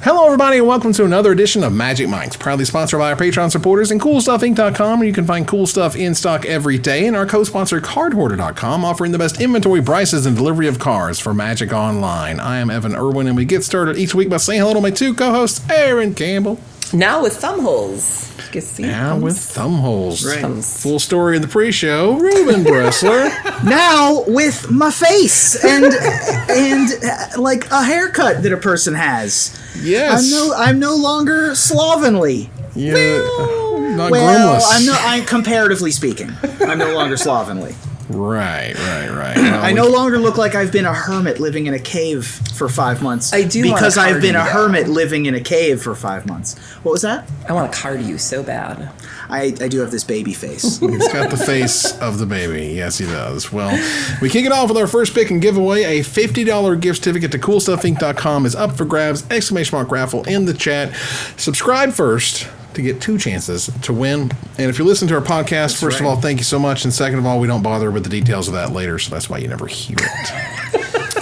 Hello, everybody, and welcome to another edition of Magic Minds, proudly sponsored by our Patreon supporters and CoolStuffInc.com, where you can find cool stuff in stock every day, and our co-sponsor CardHoarder.com, offering the best inventory prices and delivery of cards for Magic Online. I am Evan Irwin, and we get started each week by saying hello to my two co-hosts, Erin Campbell. Now with thumb holes. Now with thumb holes. Right. Full story in the pre-show, Reuben Bressler. Now with my face and like a haircut that a person has. Yes. I'm no longer slovenly. Yeah. Not Well, groomless. I'm comparatively speaking, I'm no longer slovenly. Right. Well, I no longer look like I've been a hermit living in a cave for 5 months. I do because want to I've been a card you, hermit living in a cave for 5 months. What was that? I want to card you so bad. I do have this baby face. He's got the face of the baby. Yes, he does. Well, we kick it off with our first pick and giveaway. A $50 gift certificate to CoolStuffInc.com is up for grabs. ! Raffle in the chat. Subscribe first to get 2 chances to win. And if you're listening to our podcast, first of all, thank you so much. And second of all, we don't bother with the details of that later, so that's why you never hear it.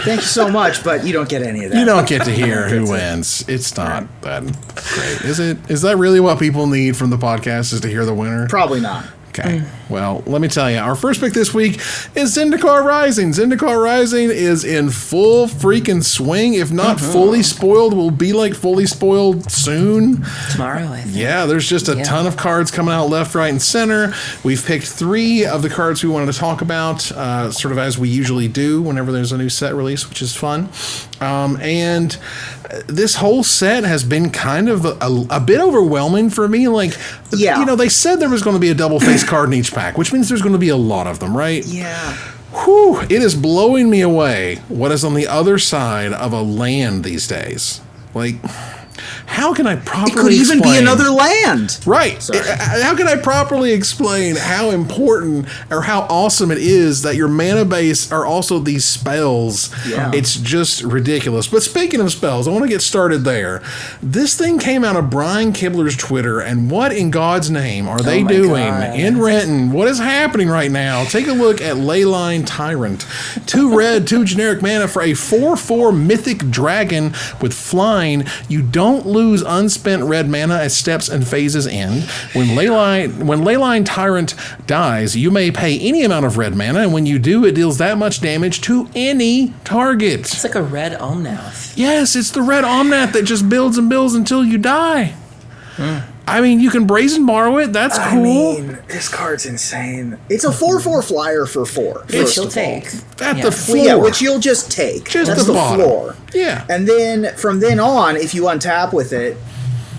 Thank you so much, but you don't get any of that. You don't get to hear who wins. It's not that great, is it? Is that really what people need from the podcast, is to hear the winner? Probably not. Okay. Well, let me tell you, our first pick this week is Zendikar Rising. Zendikar Rising is in full freaking swing. If not fully spoiled, will be like fully spoiled soon. Tomorrow, I think. Yeah, there's just a ton of cards coming out left, right, and center. We've picked 3 of the cards we wanted to talk about, sort of as we usually do whenever there's a new set release, which is fun. And this whole set has been kind of a bit overwhelming for me. Like, you know, they said there was going to be a double face card in each pack, which means there's going to be a lot of them, right? Yeah. Whew, it is blowing me away what is on the other side of a land these days. Like, how can I properly It could even explain? be another land. Right. How can I properly explain how important or how awesome it is that your mana base are also these spells? Yeah. It's just ridiculous. But speaking of spells, I want to get started there. This thing came out of Brian Kibler's Twitter, and what in God's name are they doing in Renton? What is happening right now? Take a look at Leyline Tyrant. 2 red, 2 generic mana for a 4/4 mythic dragon with flying. You don't lose unspent red mana as steps and phases end. When Leyline Tyrant dies, you may pay any amount of red mana, and when you do, it deals that much damage to any target. It's like a red Omnath. Yes, it's the red Omnath that just builds and builds until you die. I mean, you can brazen borrow it. That's cool. I mean, this card's insane. It's a 4/4 flyer for 4. Which you'll take. At the floor. Well, yeah, which you'll just take. Just That's the the bottom. floor. Yeah. And then from then on, if you untap with it,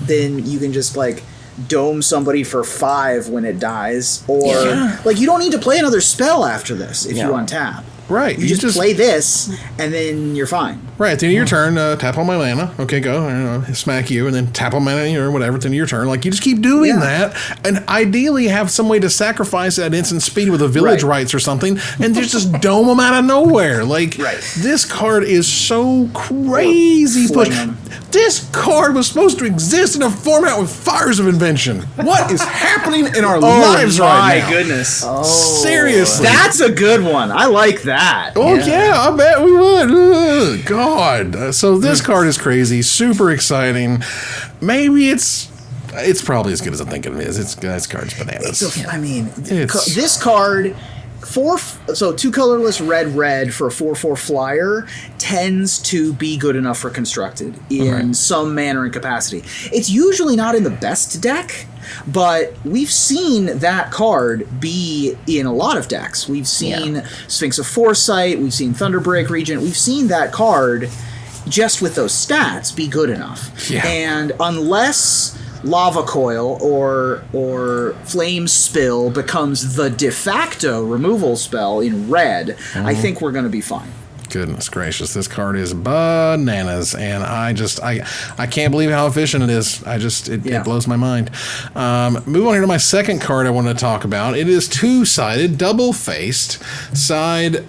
then you can just like dome somebody for 5 when it dies, or like you don't need to play another spell after this if you untap. Right. You just play this, and then you're fine. Right, at the end of your turn, tap on my mana. Okay, go. I don't know, smack you, and then tap on mana or whatever at the end of your turn. Like, you just keep doing that, and ideally have some way to sacrifice that instant speed with a village rights or something, and just dome them out of nowhere. Like, this card is so crazy. This card was supposed to exist in a format with Fires of Invention. What is happening in our lives right now? My goodness. Seriously. That's a good one. I like that. Oh, yeah, I bet we would. Ugh, God. So this card is crazy, super exciting. Maybe it's probably as good as I think it is. This card's bananas. This card, 2 colorless red for a 4/4 flyer tends to be good enough for constructed in some manner and capacity. It's usually not in the best deck, but we've seen that card be in a lot of decks. We've seen Sphinx of Foresight, we've seen Thunderbreak Regent, we've seen that card just with those stats be good enough. Yeah. And unless Lava Coil or Flame Spill becomes the de facto removal spell in red, I think we're going to be fine. Goodness gracious, this card is bananas, and I can't believe how efficient it is. It blows my mind. Move on here to my second card I want to talk about. It is 2-sided, double-faced. Side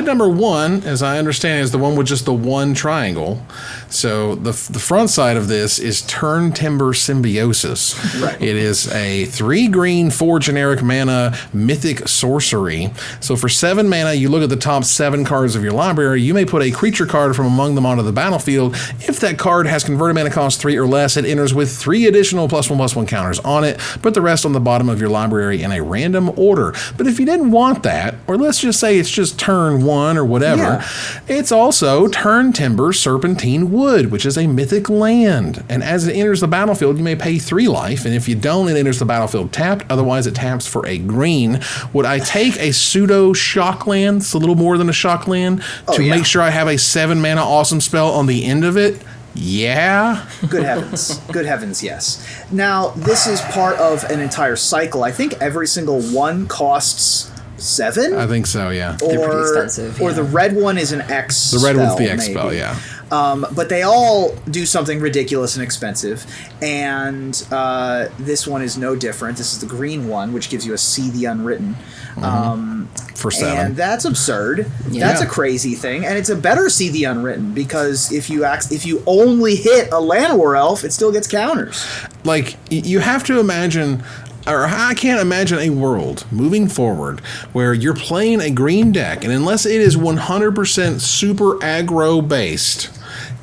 number 1, as I understand, is the one with just the 1 triangle. So the front side of this is Turntimber Symbiosis. Right. It is a 3 green, 4 generic mana mythic sorcery. So for 7 mana, you look at the top 7 cards of your library. You may put a creature card from among them onto the battlefield. If that card has converted mana cost 3 or less, it enters with 3 additional +1/+1 counters on it. Put the rest on the bottom of your library in a random order. But if you didn't want that, or let's just say it's just turn 1 or whatever, it's also Turntimber Serpentine Wood, which is a mythic land. And as it enters the battlefield, you may pay 3 life, and if you don't, it enters the battlefield tapped. Otherwise, it taps for a green. Would I take a pseudo shock land, it's a little more than a shock land, to make sure I have a 7 mana awesome spell on the end of it? Yeah. Good heavens. Good heavens, yes. Now, this is part of an entire cycle. I think every single one costs 7? I think so, yeah. They're pretty expensive. Or the red one is an X The red one's the X maybe. spell, yeah. But they all do something ridiculous and expensive, and this one is no different. This is the green one, which gives you a See the Unwritten. For 7. And that's absurd. That's a crazy thing, and it's a better See the Unwritten because if you only hit a Llanowar elf, it still gets counters. Like, you have to imagine, or I can't imagine a world moving forward where you're playing a green deck, and unless it is 100% super aggro based,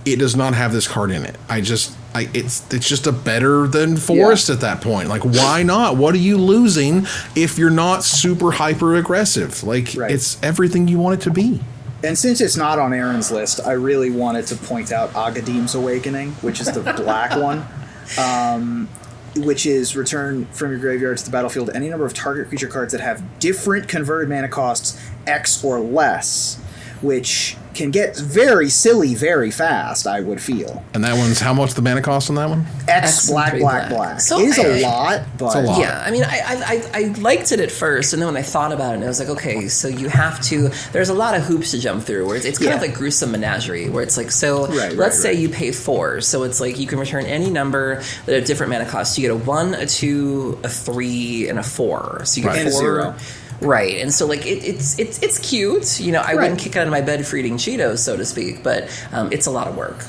it does not have this card in it. It's just a better than forest at that point. Like, why not? What are you losing if you're not super hyper aggressive? Like, it's everything you want it to be. And since it's not on Erin's list, I really wanted to point out Agadim's Awakening, which is the black one. Which is return from your graveyard to the battlefield any number of target creature cards that have different converted mana costs X or less, which can get very silly very fast, I would feel. And that one's how much the mana cost on that one? X black. So it is a lot, but... It's a lot. Yeah, I mean, I liked it at first, and then when I thought about it, I was like, okay, so you have to... There's a lot of hoops to jump through, where it's kind of like Gruesome Menagerie, where it's like, so let's say you pay 4, so it's like you can return any number that have different mana costs. You get a 1, a 2, a 3, and a 4. So you get 4... And a 0. Right, and so like it's cute. You know, I wouldn't kick it out of my bed for eating Cheetos, so to speak, but it's a lot of work.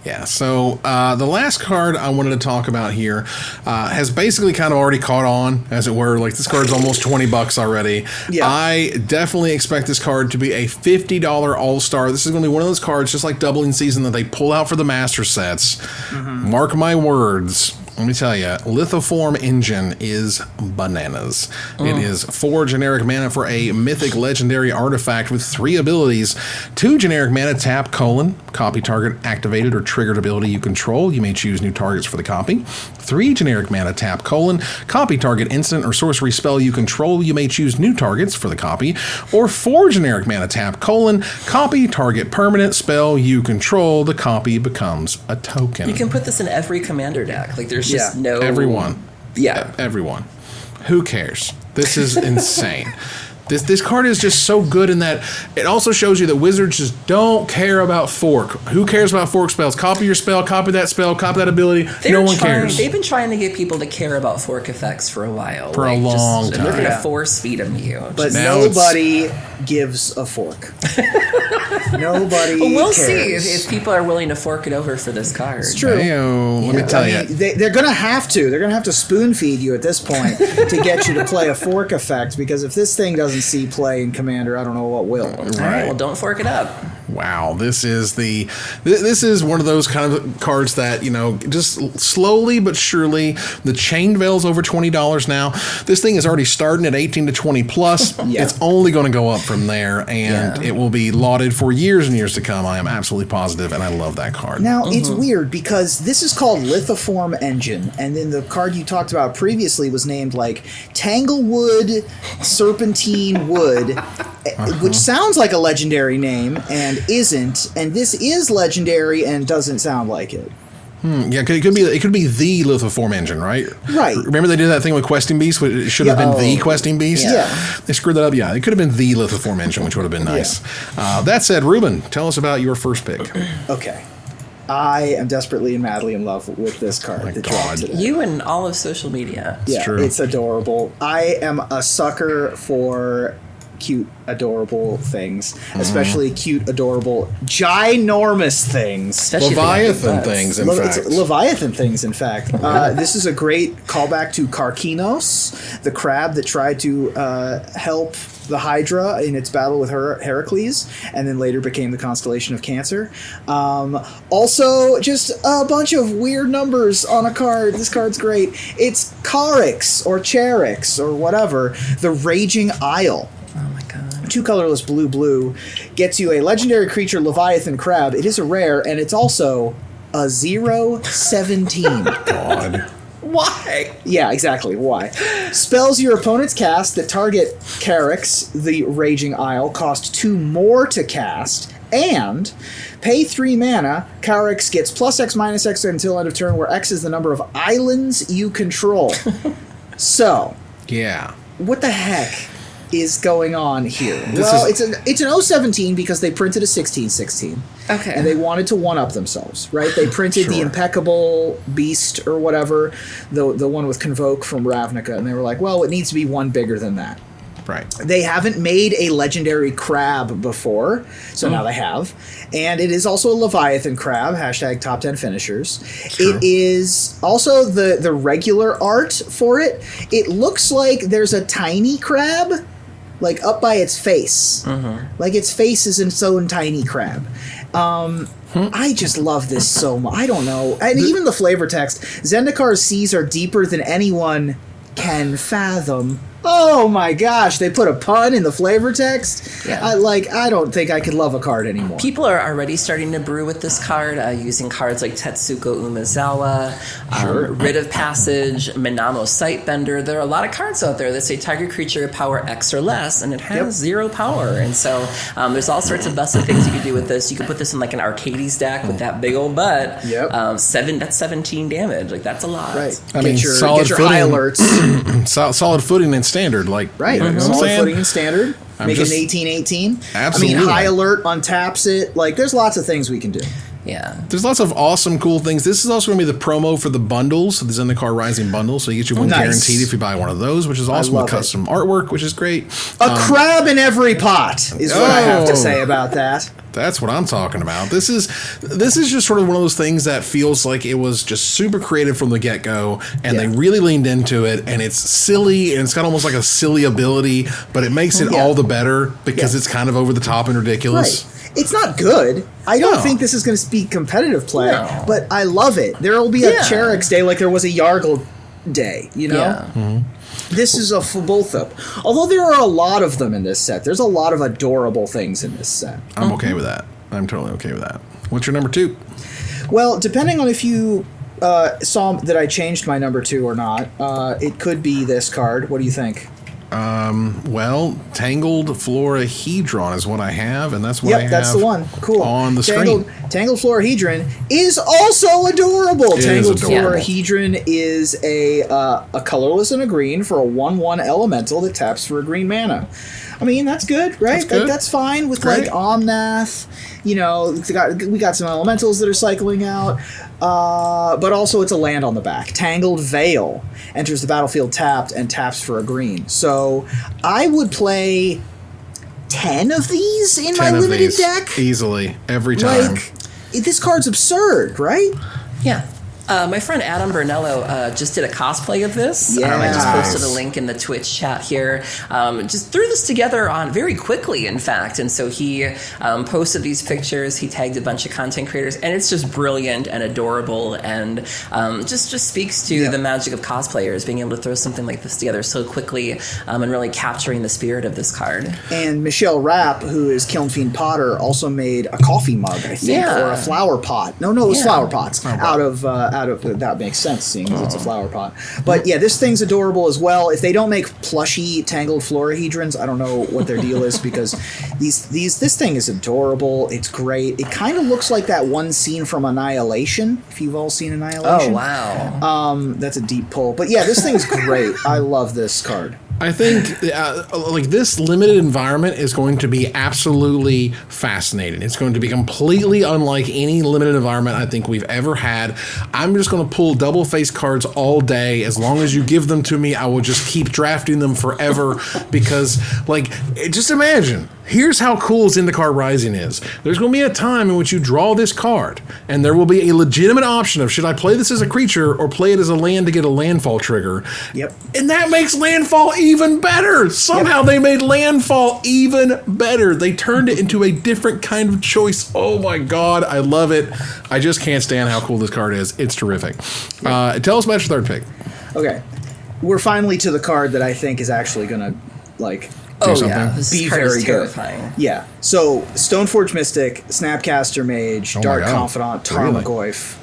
Yeah, so the last card I wanted to talk about here has basically kind of already caught on, as it were. Like, this card's almost $20 already. Yeah. I definitely expect this card to be a $50 all-star. This is going to be one of those cards, just like Doubling Season, that they pull out for the master sets. Mark my words. Let me tell you, Lithoform Engine is bananas. It is 4 generic mana for a mythic legendary artifact with 3 abilities. 2 generic mana, tap, copy target activated or triggered ability you control. You may choose new targets for the copy. 3 generic mana, tap, copy target instant or sorcery spell you control. You may choose new targets for the copy. Or 4 generic mana, tap, copy target permanent spell you control. The copy becomes a token. You can put this in every commander deck. Like, there's just no... Everyone. Yeah. Everyone. Who cares? This is insane. This card is just so good in that it also shows you that Wizards just don't care about fork. Who cares about fork spells? Copy your spell, copy that ability. No one cares. They've been trying to get people to care about fork effects for a while. For a long time. They're going to force feed them to you. But nobody gives a fork. Nobody well, we'll cares. see if people are willing to fork it over for this card. It's true. Let me tell you. They're going to have to. They're going to have to spoon feed you at this point to get you to play a fork effect, because if this thing doesn't see play in Commander, I don't know what will. All right, well, don't fork it up. Wow, this is one of those kind of cards that, you know, just slowly but surely, the chain veil's over $20 now. This thing is already starting at 18 to 20 plus. It's only going to go up from there, and it will be lauded for years and years to come. I am absolutely positive, and I love that card. Now, it's weird because this is called Lithiform Engine, and then the card you talked about previously was named like Tanglewood Serpentine Wood, which sounds like a legendary name and isn't, and this is legendary and doesn't sound like it. Yeah, it could be the Lithoform Engine, right? Right. Remember they did that thing with Questing Beast? It should have been the Questing Beast? Yeah. They screwed that up. Yeah, it could have been the Lithoform Engine, which would have been nice. That said, Reuben, tell us about your first pick. Okay. I am desperately and madly in love with this card. Oh my God. Today. You and all of social media. It's true. It's adorable. I am a sucker for cute, adorable things, especially cute, adorable, ginormous things. Especially Leviathan things, in fact. Leviathan things, in fact. This is a great callback to Karkinos, the crab that tried to help the Hydra in its battle with Heracles, and then later became the constellation of Cancer. Also, just a bunch of weird numbers on a card. This card's great. It's Charix, or Charix, or whatever, the Raging Isle. Oh my god. 2 colorless blue, gets you a legendary creature, Leviathan Crab. It is a rare, and it's also a 0/17. God. Why? Yeah, exactly. Why? Spells your opponent's cast that target Charix, the Raging Isle, cost 2 more to cast, and pay 3 mana. Charix gets +X/-X until end of turn, where X is the number of islands you control. So, Yeah. what the heck is going on here? It's an 0/17 because they printed a 16/16. Okay. And they wanted to one-up themselves, right? They printed the Impeccable Beast or whatever, the one with Convoke from Ravnica, and they were like, well, it needs to be one bigger than that. Right. They haven't made a legendary crab before, so now they have. And it is also a Leviathan Crab, #top 10 finishers. True. It is also the regular art for it. It looks like there's a tiny crab, like up by its face. Like its face is its own tiny crab. I just love this so much. I don't know. And even the flavor text, Zendikar's seas are deeper than anyone can fathom. Oh my gosh, they put a pun in the flavor text? Yeah. I don't think I could love a card anymore. People are already starting to brew with this card, using cards like Tetsuko Umezawa, Writ of Passage, Minamo Sightbender. There are a lot of cards out there that say target creature power X or less, and it has 0 power. And so there's all sorts of busted things you can do with this. You can put this in like an Arcades deck with that big old butt. That's 17 damage. Like, that's a lot. Right. Get your high alerts. Solid footing in standard, like right. You know Solid footing in standard. Make it an 18/18. Absolutely. I mean, high alert untaps it. Like, there's lots of things we can do. Yeah. There's lots of awesome, cool things. This is also going to be the promo for the bundles, the Zendikar Rising bundle. So you get your one guaranteed if you buy one of those, which is awesome with custom artwork, which is great. A crab in every pot is what I have to say about that. That's what I'm talking about. This is just sort of one of those things that feels like it was just super creative from the get-go, and they really leaned into it, and it's silly, and it's got almost like a silly ability, but it makes it all the better because it's kind of over the top and ridiculous. Right. It's not good. I don't think this is going to be competitive play, but I love it. There will be a Charix day like there was a Yargle day, you know? Yeah. This is a Fubulthip. Although there are a lot of them in this set. There's a lot of adorable things in this set. I'm okay with that. I'm totally okay with that. What's your number 2? Well, depending on if you saw that I changed my number 2 or not, it could be this card. What do you think? Well, Tangled Florahedron is what I have, and that's what I have. That's the one. Cool. On the screen. Tangled Florahedron is also adorable. Tangled Florahedron is a colorless and a green for a 1/1 elemental that taps for a green mana. I mean, that's good, right? That's fine with like Omnath. You know, we got some elementals that are cycling out, but also it's a land on the back. Tangled Veil enters the battlefield tapped and taps for a green. So I would play 10 of these in my limited deck easily every time. Like, this card's absurd, right? Yeah. My friend Adam Bernello just did a cosplay of this. I just posted a link in the Twitch chat here. Just threw this together on very quickly, in fact. And so he posted these pictures. He tagged a bunch of content creators, and it's just brilliant and adorable, and just speaks to the magic of cosplayers being able to throw something like this together so quickly and really capturing the spirit of this card. And Michelle Rapp, who is Kiln Fiend Potter, also made a coffee mug, I think, or a flower pot. No, it was flower pots out of that makes sense, seeing as it's a flower pot. But yeah, this thing's adorable as well. If they don't make plushy Tangled Florahedrons, I don't know what their deal is, because this thing is adorable. It's great. It kind of looks like that one scene from Annihilation, if you've all seen Annihilation. Oh, wow. That's a deep pull. But yeah, this thing's great. I love this card. I think like this limited environment is going to be absolutely fascinating. It's going to be completely unlike any limited environment I think we've ever had. I'm just going to pull double face cards all day. As long as you give them to me, I will just keep drafting them forever because, like, just imagine. Here's how cool Zendikar Rising is. There's going to be a time in which you draw this card, and there will be a legitimate option of should I play this as a creature or play it as a land to get a landfall trigger. Yep. And that makes landfall even better. Somehow they made landfall even better. They turned it into a different kind of choice. Oh my God, I love it. I just can't stand how cool this card is. It's terrific. Tell us about your third pick. Okay. We're finally to the card that I think is actually going to, like... Be very terrifying. Yeah. So, Stoneforge Mystic, Snapcaster Mage, Dark Confidant, Tarmogoyf.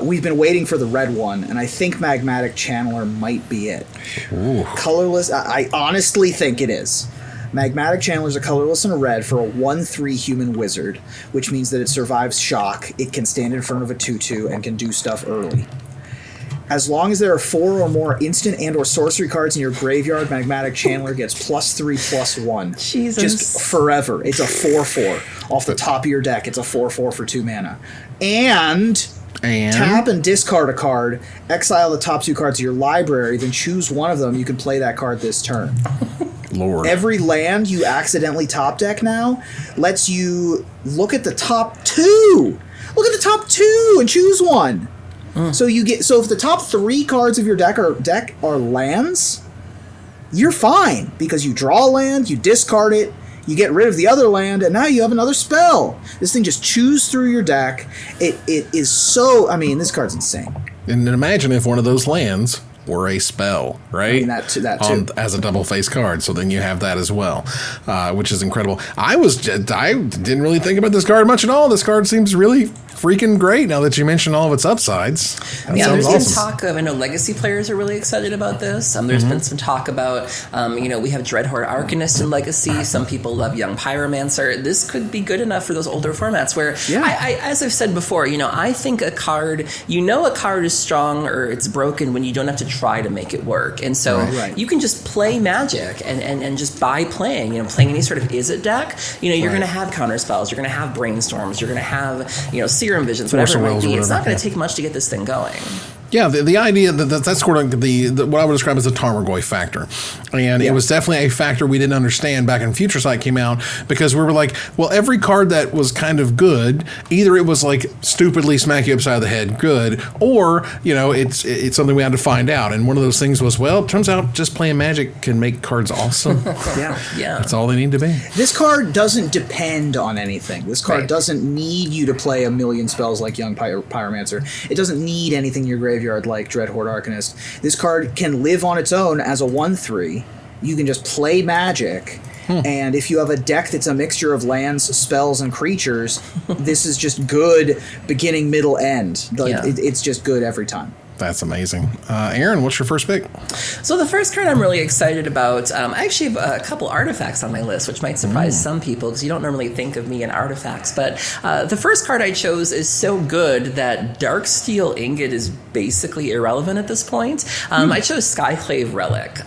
We've been waiting for the red one, and I think Magmatic Channeler might be it. Ooh. Colorless, I honestly think it is. Magmatic Channeler is a colorless and a red for a 1/3 human wizard, which means that it survives shock, it can stand in front of a 2/2, and can do stuff early. As long as there are 4 or more instant and or sorcery cards in your graveyard, Magmatic Channeler gets +3/+1. Jesus. Just forever. It's a 4/4. Off the top of your deck, it's a 4/4 for 2 mana. And tap and discard a card, exile the top 2 cards of your library, then choose one of them. You can play that card this turn. Lord. Every land you accidentally top deck now lets you look at the top 2. Look at the top 2 and choose one. So if the top 3 cards of your deck are lands, you're fine because you draw a land, you discard it, you get rid of the other land, and now you have another spell. This thing just chews through your deck. It is so. I mean, this card's insane. And imagine if one of those lands were a spell, right? I mean, that too. As a double face card, so then you have that as well, which is incredible. I didn't really think about this card much at all. This card seems really freaking great now that you mentioned all of its upsides. There's awesome. been talk of, I know Legacy players are really excited about this. There's been some talk about, we have Dreadhorde Arcanist in Legacy. Some people love Young Pyromancer. This could be good enough for those older formats where, I as I've said before, I think a card is strong or it's broken when you don't have to try to make it work. And so you can just play Magic and just by playing, playing any sort of Izzet deck, you're going to have counter spells, you're going to have brainstorms, you're going to have, Serum Visions, whatever it might be. It's not going to take much to get this thing going. Yeah, the idea that's sort of the what I would describe as the Tarmogoyf factor. And it was definitely a factor we didn't understand back when Future Sight came out because we were like, well, every card that was kind of good, either it was like stupidly smack you upside the head good, or, it's something we had to find out. And one of those things was, well, it turns out just playing Magic can make cards awesome. Yeah. That's all they need to be. This card doesn't depend on anything. This card doesn't need you to play a million spells like Young Pyromancer. It doesn't need anything in your graveyard like Dreadhorde Arcanist. This card can live on its own as a 1/3. You can just play Magic, and if you have a deck that's a mixture of lands, spells, and creatures, this is just good beginning, middle, end. It's just good every time. That's amazing. Erin, what's your first pick? So the first card I'm really excited about, I actually have a couple artifacts on my list, which might surprise some people because you don't normally think of me in artifacts. But the first card I chose is so good that Darksteel Ingot is basically irrelevant at this point. I chose Skyclave Relic.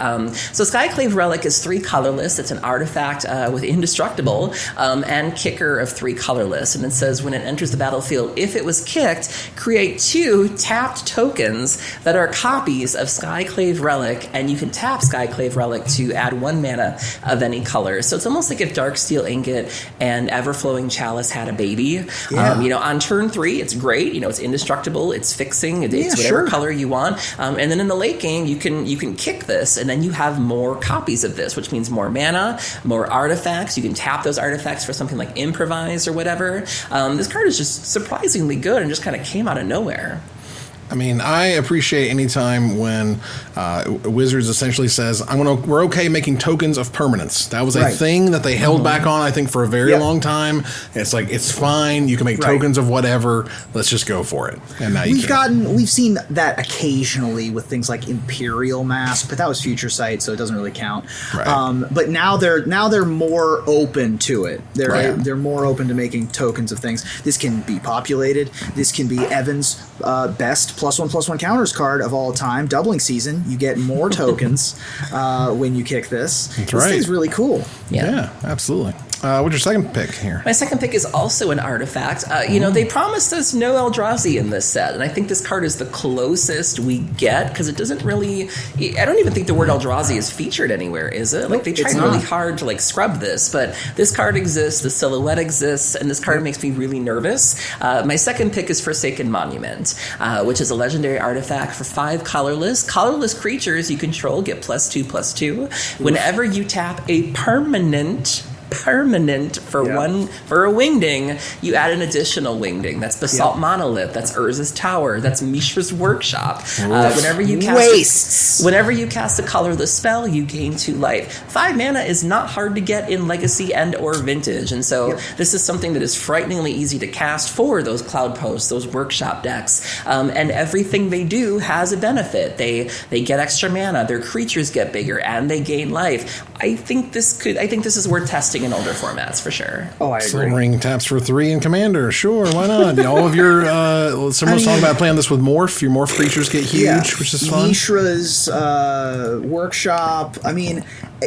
So Skyclave Relic is 3 colorless. It's an artifact with Indestructible and kicker of 3 colorless. And it says when it enters the battlefield, if it was kicked, create 2 tapped tokens that are copies of Skyclave Relic, and you can tap Skyclave Relic to add 1 mana of any color. So it's almost like if Darksteel Ingot and Everflowing Chalice had a baby. On turn 3, it's great. It's indestructible. It's fixing. It's whatever color you want. And then in the late game, you can kick this, and then you have more copies of this, which means more mana, more artifacts. You can tap those artifacts for something like Improvise or whatever. This card is just surprisingly good and just kind of came out of nowhere. I mean, I appreciate any time when Wizards essentially says, we're okay making tokens of permanence. That was a thing that they held back on, I think, for a very long time. It's like, it's fine. You can make tokens of whatever. Let's just go for it. And now we've seen that occasionally with things like Imperial Mask, but that was Future Sight, so it doesn't really count. Right. But now they're more open to it. They're more open to making tokens of things. This can be populated. This can be Evan's best +1/+1 counters card of all time, doubling season. You get more tokens when you kick this. That's this thing's really cool. Yeah, absolutely. What's your second pick here? My second pick is also an artifact. They promised us no Eldrazi in this set, and I think this card is the closest we get, because it doesn't really... I don't even think the word Eldrazi is featured anywhere, is it? Like, they tried really hard to, like, scrub this, but this card exists, the silhouette exists, and this card makes me really nervous. My second pick is Forsaken Monument, which is a legendary artifact for 5 colorless. Colorless creatures you control get +2/+2. Whenever you tap a permanent for a wingding, you add an additional wingding. That's Basalt Monolith, that's Urza's Tower, that's Mishra's Workshop. Whenever you cast a colorless spell, you gain 2 life. 5 mana is not hard to get in Legacy and or Vintage, and so this is something that is frighteningly easy to cast for those Cloud Posts, those Workshop decks, and everything they do has a benefit. They get extra mana, their creatures get bigger, and they gain life. I think this is worth testing in older formats for sure. Oh, I agree. Silvering taps for 3 in Commander. Sure, why not? All of your someone's talking about playing this with Morph. Your Morph creatures get huge, which is fun. Mishra's Workshop. I mean,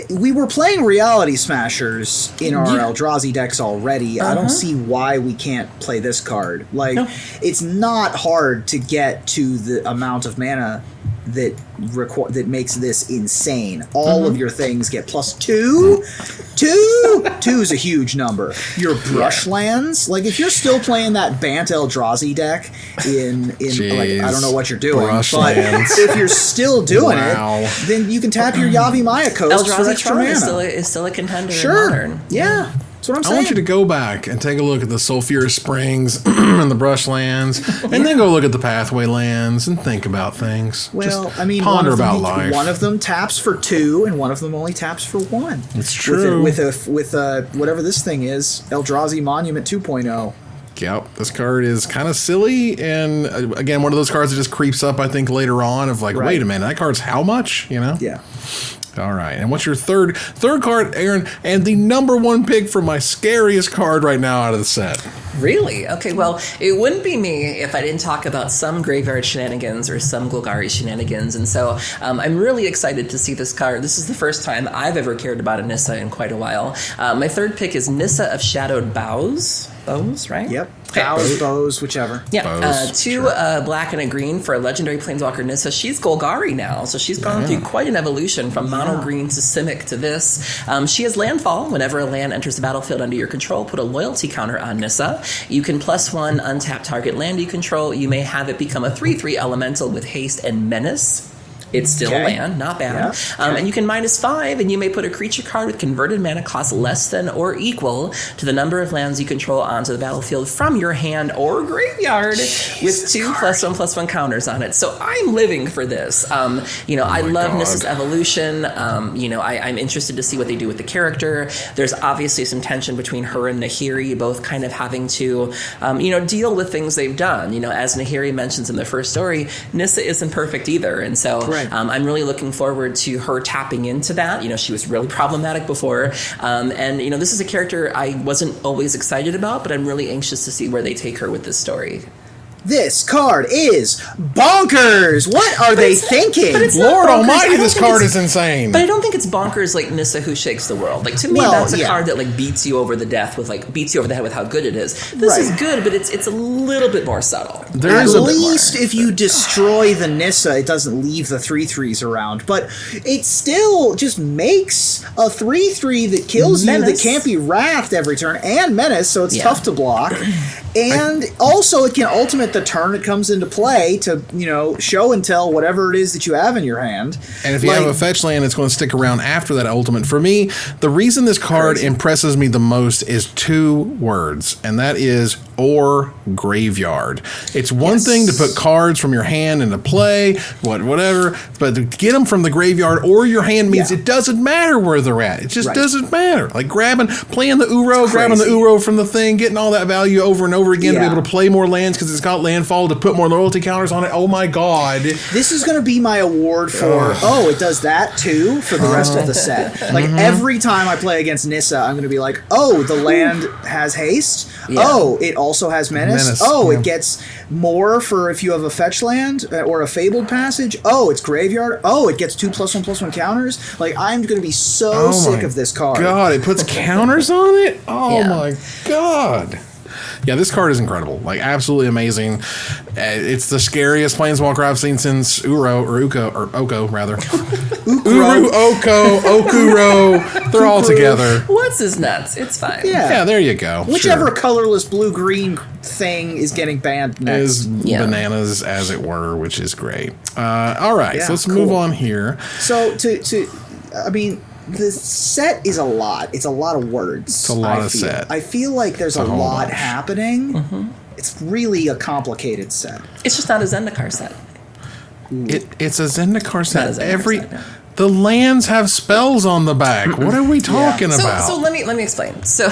we were playing Reality Smashers in our Eldrazi decks already. I don't see why we can't play this card. Like, it's not hard to get to the amount of mana that makes this insane. All of your things get +2. 2 is a huge number. Your brush lands, like if you're still playing that Bant Eldrazi deck in like, I don't know what you're doing, brush but lands. if you're still doing it, then you can tap your Yavi Maya Coast for Eldrazi extra mana. is still a contender in Sure. Modern. Yeah. That's what I'm saying. I want you to go back and take a look at the Sulphurous Springs and the Brush lands, and then go look at the Pathway lands and think about things. Well, Just I mean, ponder about life. One of them taps for 2, and one of them only taps for 1. It's true. With whatever this thing is, Eldrazi Monument 2.0. Yep, this card is kind of silly, and again, one of those cards that just creeps up, I think, later on of like, wait a minute, that card's how much? Yeah. All right, and what's your third card, Aaron? And the number 1 pick for my scariest card right now out of the set. Really? Okay, well, it wouldn't be me if I didn't talk about some Graveyard shenanigans or some Golgari shenanigans, and so I'm really excited to see this card. This is the first time I've ever cared about a Nissa in quite a while. My third pick is Nissa of Shadowed Boughs. Boughs, right? Yep. Boughs, whichever. Yeah, Boughs, 2 black and a green for a legendary Planeswalker Nissa. She's Golgari now, so she's gone through quite an evolution from mono green to Simic to this. She has landfall. Whenever a land enters the battlefield under your control, put a loyalty counter on Nissa. You can +1 untap target land you control. You may have it become a 3/3 elemental with haste and menace. It's still a land, not bad. Yeah. And you can -5, and you may put a creature card with converted mana cost less than or equal to the number of lands you control onto the battlefield from your hand or graveyard with 2 +1/+1 counters on it. So I'm living for this. I love Nissa's evolution. I'm interested to see what they do with the character. There's obviously some tension between her and Nahiri, both kind of having to, deal with things they've done. As Nahiri mentions in the first story, Nissa isn't perfect either, and so I'm really looking forward to her tapping into that. She was really problematic before. This is a character I wasn't always excited about, but I'm really anxious to see where they take her with this story. This card is bonkers. What are they thinking? Lord Almighty, this card is insane. But I don't think it's bonkers like Nissa Who Shakes the World. Like, to me, that's a card that like beats you over the head with how good it is. This is good, but it's a little bit more subtle. At least if you destroy the Nissa, it doesn't leave the 3/3s around. But it still just makes a 3/3 that kills you that can't be wrathed every turn, and menace, so it's tough to block. And also it can ultimate the turn it comes into play to, show and tell whatever it is that you have in your hand. And if you have a fetch land, it's going to stick around after that ultimate. For me, the reason this card impresses me the most is 2 words, and that is or graveyard. It's one thing to put cards from your hand into play, whatever, but to get them from the graveyard or your hand means it doesn't matter where they're at. It just doesn't matter. Like playing the Uro, grabbing the Uro from the thing, getting all that value over and over again to be able to play more lands because it's got out landfall to put more loyalty counters on it. Oh my god. This is going to be my award for, it does that too for the rest of the set. Like every time I play against Nissa, I'm going to be like, the land has haste. Yeah. It also has menace. It gets more for if you have a fetch land or a fabled passage. It's graveyard. It gets 2+1/+1 counters. Like, I'm going to be so sick of this card. God, it puts counters on it? Oh my god. Yeah, this card is incredible. Like, absolutely amazing. It's the scariest Planeswalker I've seen since Oko, rather. Uru, Oko, Okuro. They're all together. What's his nuts? It's fine. Yeah, there you go. Whichever colorless blue-green thing is getting banned next. Is bananas, as it were, which is great. All right, so let's move on here. So, the set is a lot. It's a lot of words. It's a lot of set. I feel like there's a lot happening. Mm-hmm. It's really a complicated set. It's just not a Zendikar set. It's a Zendikar set. The lands have spells on the back. What are we talking about? So let me explain. So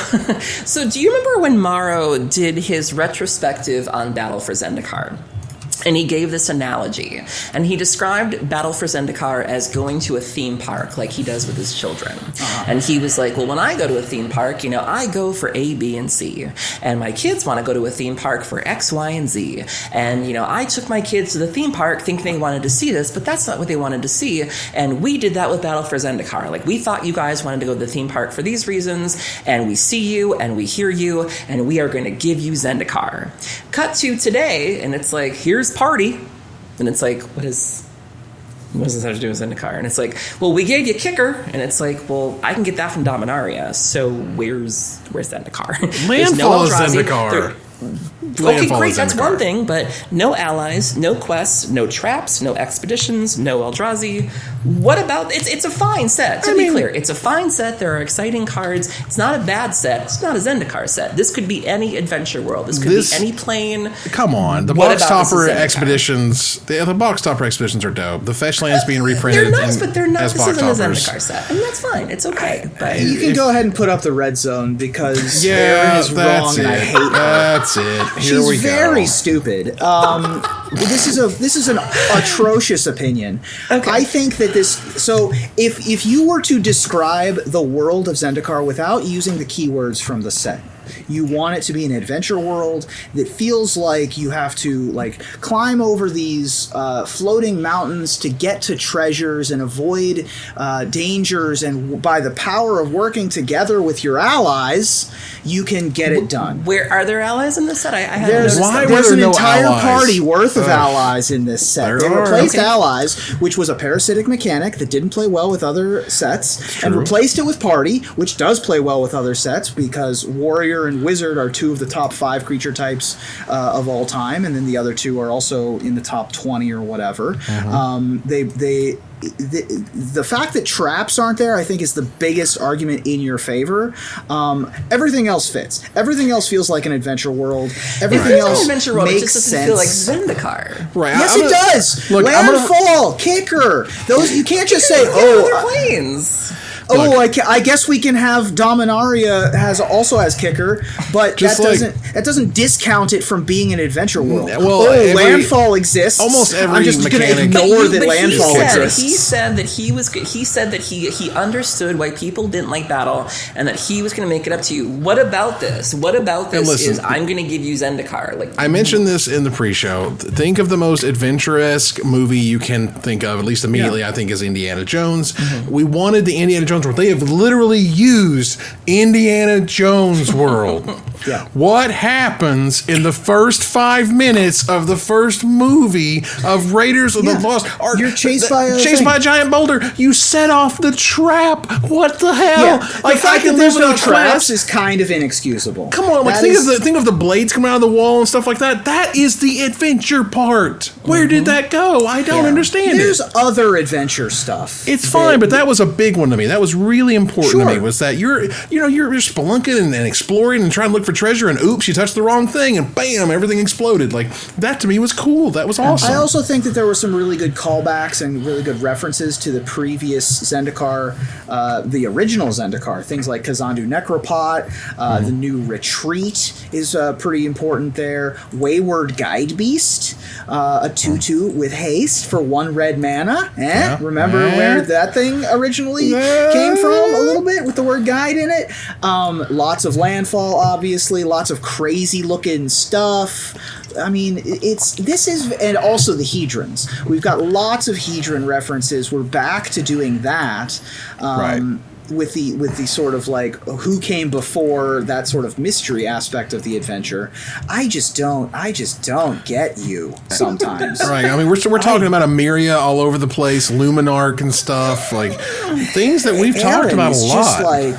do you remember when Morrow did his retrospective on Battle for Zendikar? And he gave this analogy. And he described Battle for Zendikar as going to a theme park like he does with his children. And he was like, well, when I go to a theme park, I go for A, B, and C. And my kids want to go to a theme park for X, Y, and Z. And, I took my kids to the theme park thinking they wanted to see this, but that's not what they wanted to see. And we did that with Battle for Zendikar. Like, we thought you guys wanted to go to the theme park for these reasons, and we see you, and we hear you, and we are going to give you Zendikar. Cut to today, and it's like, here's party, and it's like, what does this have to do with Zendikar? And it's like, well, we gave you kicker, and it's like, well, I can get that from Dominaria, so where's Zendikar? Landfall is Zendikar. Okay, great, that's one thing, but no allies, no quests, no traps, no expeditions, no Eldrazi. What about, it's a fine set, to be clear. It's a fine set, there are exciting cards, it's not a bad set, it's not a Zendikar set. This could be any adventure world, this could be any plane. Come on, the box topper expeditions, the box topper expeditions are dope. The fetch lands being reprinted. They're nice, but they're not, this isn't a Zendikar set, and that's fine, it's okay. But you can go ahead and put up the red zone, because Erin is wrong and I hate her. That's it. Here we go. She's very stupid. This is an atrocious opinion. Okay. I think that so if you were to describe the world of Zendikar without using the keywords from the set, you want it to be an adventure world that feels like you have to climb over these floating mountains to get to treasures and avoid dangers, and by the power of working together with your allies, you can get it done. Where are there allies in this set? I haven't noticed that. There's an entire party worth of allies in this set. They replaced allies, which was a parasitic mechanic that didn't play well with other sets, and replaced it with party, which does play well with other sets, because warrior and wizard are two of the top 5 creature types of all time, and then the other 2 are also in the top 20 or whatever. The fact that traps aren't there, I think, is the biggest argument in your favor. Everything else fits. Everything else feels like an adventure world. Everything else makes sense. It just doesn't feel like Zendikar. Right? Yes, it does. Look, landfall, kicker. Those you can't just say, planes. I guess we can have Dominaria also has kicker, but that doesn't discount it from being an adventure world. Well, landfall exists. Almost every I'm just going to ignore that landfall exists. He said that he understood why people didn't like battle, and that he was going to make it up to you. What about this? What about this is I'm going to give you Zendikar. I mentioned this in the pre-show. Think of the most adventurous movie you can think of, at least immediately. I think is Indiana Jones. Mm-hmm. We wanted the Indiana Jones world. They have literally used Indiana Jones world. What happens in the first 5 minutes of the first movie of Raiders of the Lost Ark? You're chased by a giant boulder. You set off the trap. What the hell? The fact that there's no traps is kind of inexcusable. Come on, think of the blades coming out of the wall and stuff like that. That is the adventure part. Where did that go? I don't understand. There's other adventure stuff. It's fine, but that was a big one to me. That was really important to me. Was that you're spelunking and exploring and trying to look for treasure, and oops, you touched the wrong thing, and bam, everything exploded. Like, that to me was cool. That was awesome. I also think that there were some really good callbacks and really good references to the previous Zendikar, the original Zendikar. Things like Kazandu Necropot, the new Retreat is pretty important there. Wayward Guide Beast, a 2/2 with haste for 1 red mana. Remember where that thing originally came from a little bit with the word guide in it? Lots of landfall, obviously, lots of crazy looking stuff. I mean, and also the Hedrons. We've got lots of Hedron references. We're back to doing that. With the sort of like who came before, that sort of mystery aspect of the adventure. I just don't get you sometimes. Right. I mean, we're talking about Emiria all over the place, Luminarch and stuff, like things that we've talked about a lot. Just like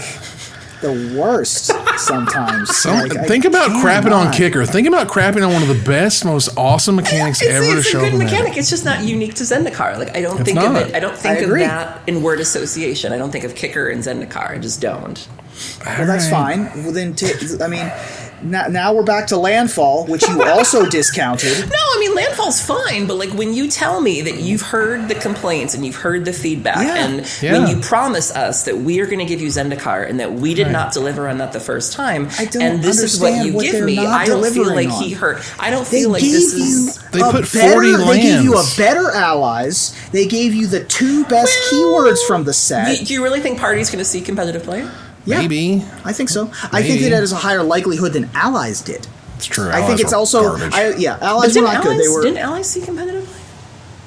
the worst sometimes. Think about crapping on Kicker. Think about crapping on one of the best, most awesome mechanics ever to show up. It's a good mechanic. It's just not unique to Zendikar. Like, I don't think of it. I don't think of that in word association. I don't think of Kicker and Zendikar. I just don't. Well, that's fine. Well, then, now we're back to Landfall, which you also discounted. No, I mean, Landfall's fine, but like when you tell me that you've heard the complaints and you've heard the feedback, and when you promise us that we are going to give you Zendikar and that we did not deliver on that the first time, and this is what you give me, I don't feel like he hurt. I don't feel like this is... They put 40 lands. They gave you a better allies. They gave you the 2 best keywords from the set. Do you really think Party's going to see competitive play? Yeah, maybe. I think so. I think that it has a higher likelihood than Allies did. It's true. I think it's also... Allies were not good. Didn't Allies see competitive play?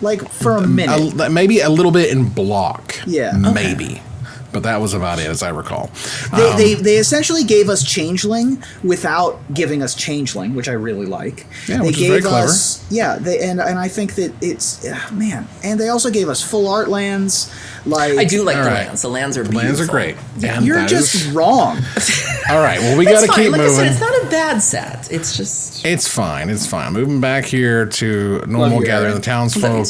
Like, for a minute. Maybe a little bit in block. Yeah. Maybe. Okay. But that was about it, as I recall. They essentially gave us Changeling without giving us Changeling, which I really like. Yeah, which is very clever. And I think that it's... man. And they also gave us full art lands. Like, I do like the lands. The lands are beautiful. The lands are great. And you're just wrong. All right, well, we got to keep moving. I said, it's not a bad set. It's just... It's fine. It's fine. Moving back here to normal gathering the townsfolk.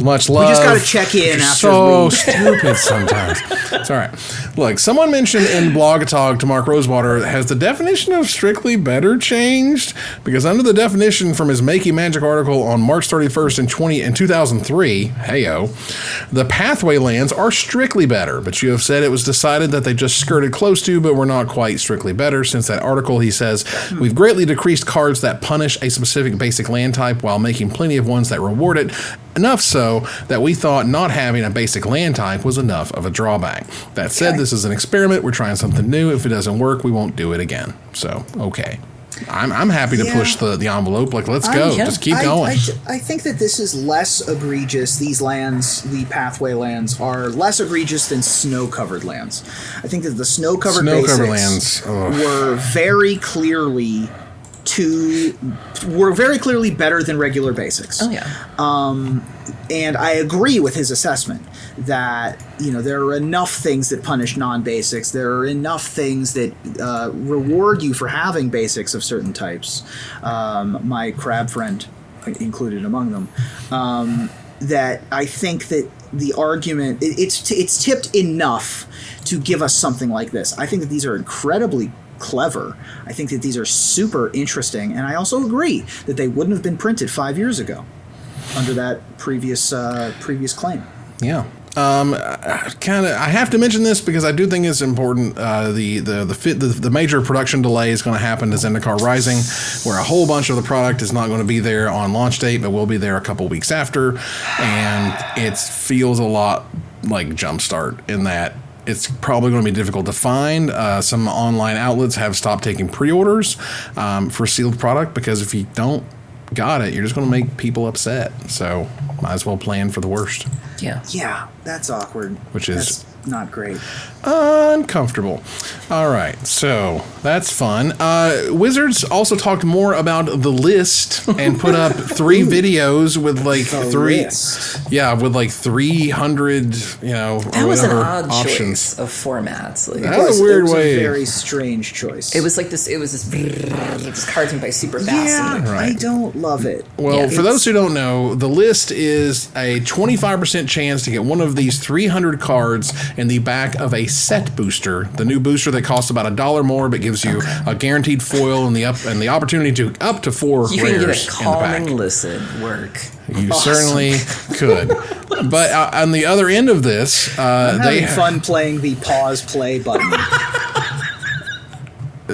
Much love. We just got to check in after. So stupid sometimes. It's all right. Look, someone mentioned in Blogatog to Mark Rosewater, has the definition of strictly better changed? Because under the definition from his Makey Magic article on March 31st in 2003, heyo, the pathway lands are strictly better. But you have said it was decided that they just skirted close to, but were not quite strictly better. Since that article, he says, we've greatly decreased cards that punish a specific basic land type while making plenty of ones that reward it. Enough so that we thought not having a basic land type was enough of a drawback. That said, this is an experiment. We're trying something new. If it doesn't work, we won't do it again. So, okay. I'm happy to push the envelope. Like, let's go. Just keep going. I think that this is less egregious. These lands, the pathway lands, are less egregious than snow-covered lands. I think that the snow-covered basics were very clearly better than regular basics. Oh yeah. And I agree with his assessment that, there are enough things that punish non-basics. There are enough things that reward you for having basics of certain types. My crab friend included among them. That I think that the argument, it's tipped enough to give us something like this. I think that these are incredibly clever. I think that these are super interesting, and I also agree that they wouldn't have been printed 5 years ago under that previous claim. Yeah. I have to mention this because I do think it's important. The major production delay is going to happen to Zendikar Rising, where a whole bunch of the product is not going to be there on launch date, but will be there a couple weeks after, and it feels a lot like Jumpstart in that it's probably going to be difficult to find. Some online outlets have stopped taking pre-orders for sealed product because if you don't got it, you're just going to make people upset. So might as well plan for the worst. Yeah, that's awkward. That's not great. Uncomfortable. All right, so that's fun. Wizards also talked more about the list and put up 3 videos with like with like 300, that was an odd choice of formats. Like, that was a weird way. A very strange choice. It was like this. It was this cards went by super fast. I don't love it. Well, for those who don't know, the list is a 25% chance to get one of these 300 cards in the back of a set booster, the new booster that costs about $1 more, but gives you a guaranteed foil and the opportunity to up to 4 you rares can get a calming in the back. listen work. You certainly could. But on the other end of this, I'm having fun playing the pause play button.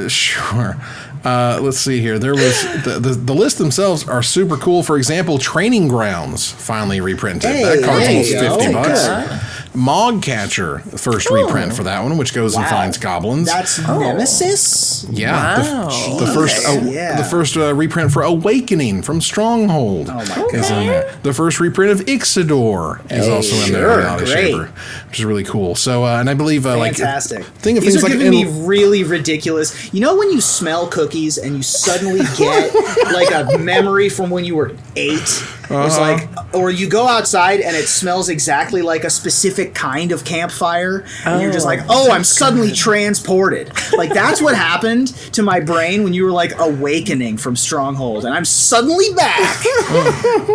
Sure. Let's see here. There was the list themselves are super cool. For example, Training Grounds finally reprinted. That card's almost $50. Mog Catcher, the first reprint for that one, which goes and finds goblins. That's Nemesis? Yeah. Wow. The first reprint for Awakening from Stronghold is in there. The first reprint of Ixidor is also in there. Reality Shaper, which is really cool. So, and I believe fantastic. These are giving me really ridiculous. You know when you smell cookies and you suddenly get like a memory from when you were 8? It's like, or you go outside and it smells exactly like a specific kind of campfire, and you're just like, oh, I'm suddenly transported. Like that's what happened to my brain when you were like awakening from Stronghold, and I'm suddenly back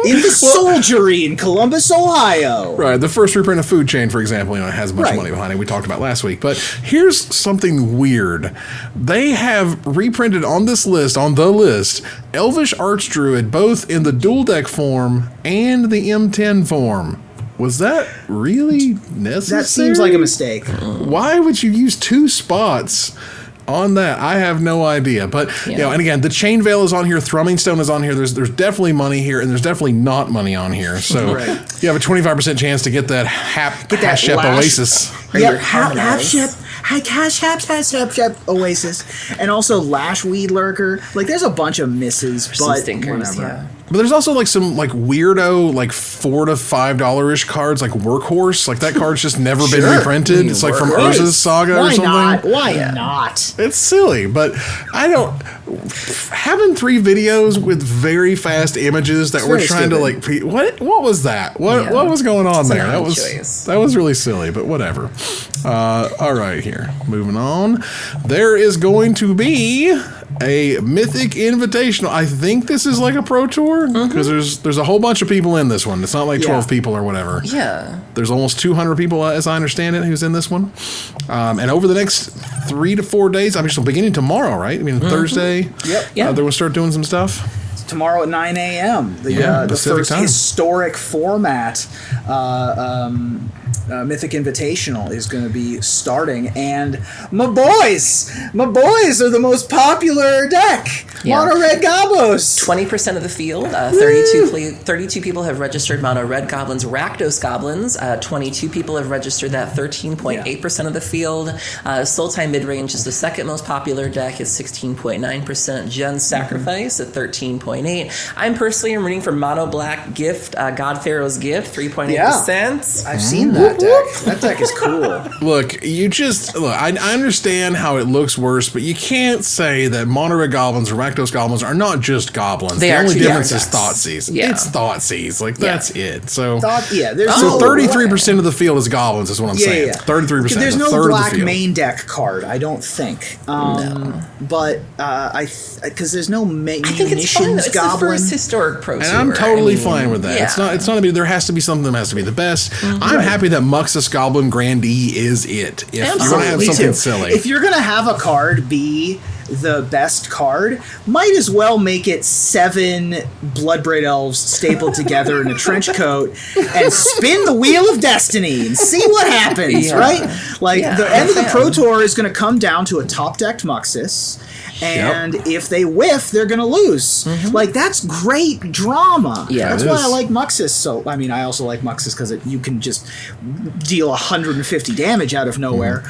in the soldiery in Columbus, Ohio. Right, the first reprint of Food Chain, for example, it has a bunch of money behind it. We talked about last week, but here's something weird. They have reprinted on this list, Elvish Archdruid, both in the dual deck form and the M10 form. Was that really necessary? That seems like a mistake. Why would you use 2 spots on that? I have no idea. But, and again, the Chain Veil is on here. Thrumming Stone is on here. There's definitely money here, and there's definitely not money on here. So you have a 25% chance to get that Half-Shep Oasis. Yep, Half-Shep Oasis. And also Lashweed Lurker. Like, there's a bunch of misses, but stinkers, whatever. But there's also like some like weirdo like $4 to $5 cards like Workhorse. Like that card's just never been reprinted. It's like from Urza's Saga or something. Why not? It's silly, but I don't. Having 3 videos with very fast images that were trying to like what was that? What was going on there? That was really silly, but whatever. All right, here moving on. There is going to be a Mythic Invitational. I think this is like a Pro Tour because there's a whole bunch of people in this one. It's not like 12 people or whatever. Yeah. There's almost 200 people, as I understand it, who's in this one. And over the next 3 to 4 days, I'm just beginning tomorrow, right? I mean, Thursday. Yep. They will start doing some stuff. Tomorrow at 9 a.m. The first time. Historic format Mythic Invitational is going to be starting, and my boys are the most popular deck. Mono Red Gobos. 20% of the field. 32 people have registered Mono Red Goblins. Rakdos Goblins. 22 people have registered that. 13.8% of the field. Sultai Midrange is the second most popular deck. It's 16.9%. Gen's Sacrifice at 13.8%. I'm personally rooting for Mono Black Gift. God Pharaoh's Gift. 3.8%. I've seen that deck. That deck is cool. Look, I understand how it looks worse, but you can't say that Mono Red Goblins or Rakdos Goblins are not just goblins. The only difference is Thoughtseize. Yeah. It's Thoughtseize. Like, that's it. So, so 33% of the field is goblins, is what I'm saying. 33%. There's no black main deck card, I don't think. But, because there's no munitions goblin. It's the first historic Pro Tour. And I'm totally fine with that. It's not there has to be something that has to be the best. I'm happy that Muxus Goblin Grandee is it. If you're going to have something silly. If you're going to have a card be the best card, might as well make it 7 Bloodbraid Elves stapled together in a trench coat and spin the Wheel of Destiny and see what happens, right? Like, the end of the Pro Tour is going to come down to a top-decked Muxus, and if they whiff, they're going to lose. Like, that's great drama. That's why I like Muxus. So, I mean, I also like Muxus because you can just deal 150 damage out of nowhere.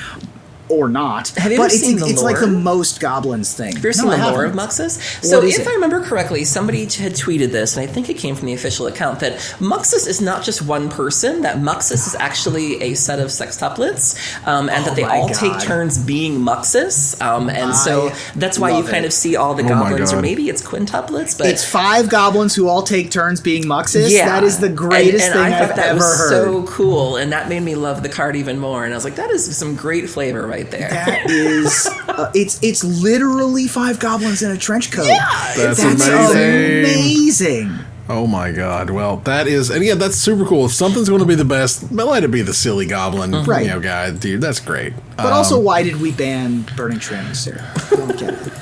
Or not. Have you ever seen the lore? It's like the most goblins thing. Have you ever seen the lore of Muxus? So if I remember correctly, somebody had tweeted this, and I think it came from the official account, that Muxus is not just one person, that Muxus is actually a set of sextuplets, and that they all take turns being Muxus. And so that's why you kind of see all the goblins, or maybe it's quintuplets. But it's 5 goblins who all take turns being Muxus. Yeah. That is the greatest thing I've ever heard. So cool, and that made me love the card even more. And I was like, that is some great flavor right there. That is, it's literally 5 goblins in a trench coat. Yeah, that's amazing. Oh my God! Well, that is, and yeah, that's super cool. If something's going to be the best, let it be the silly goblin, guy, dude. That's great. But also, why did we ban Burning Tyrannosaur? I don't get it.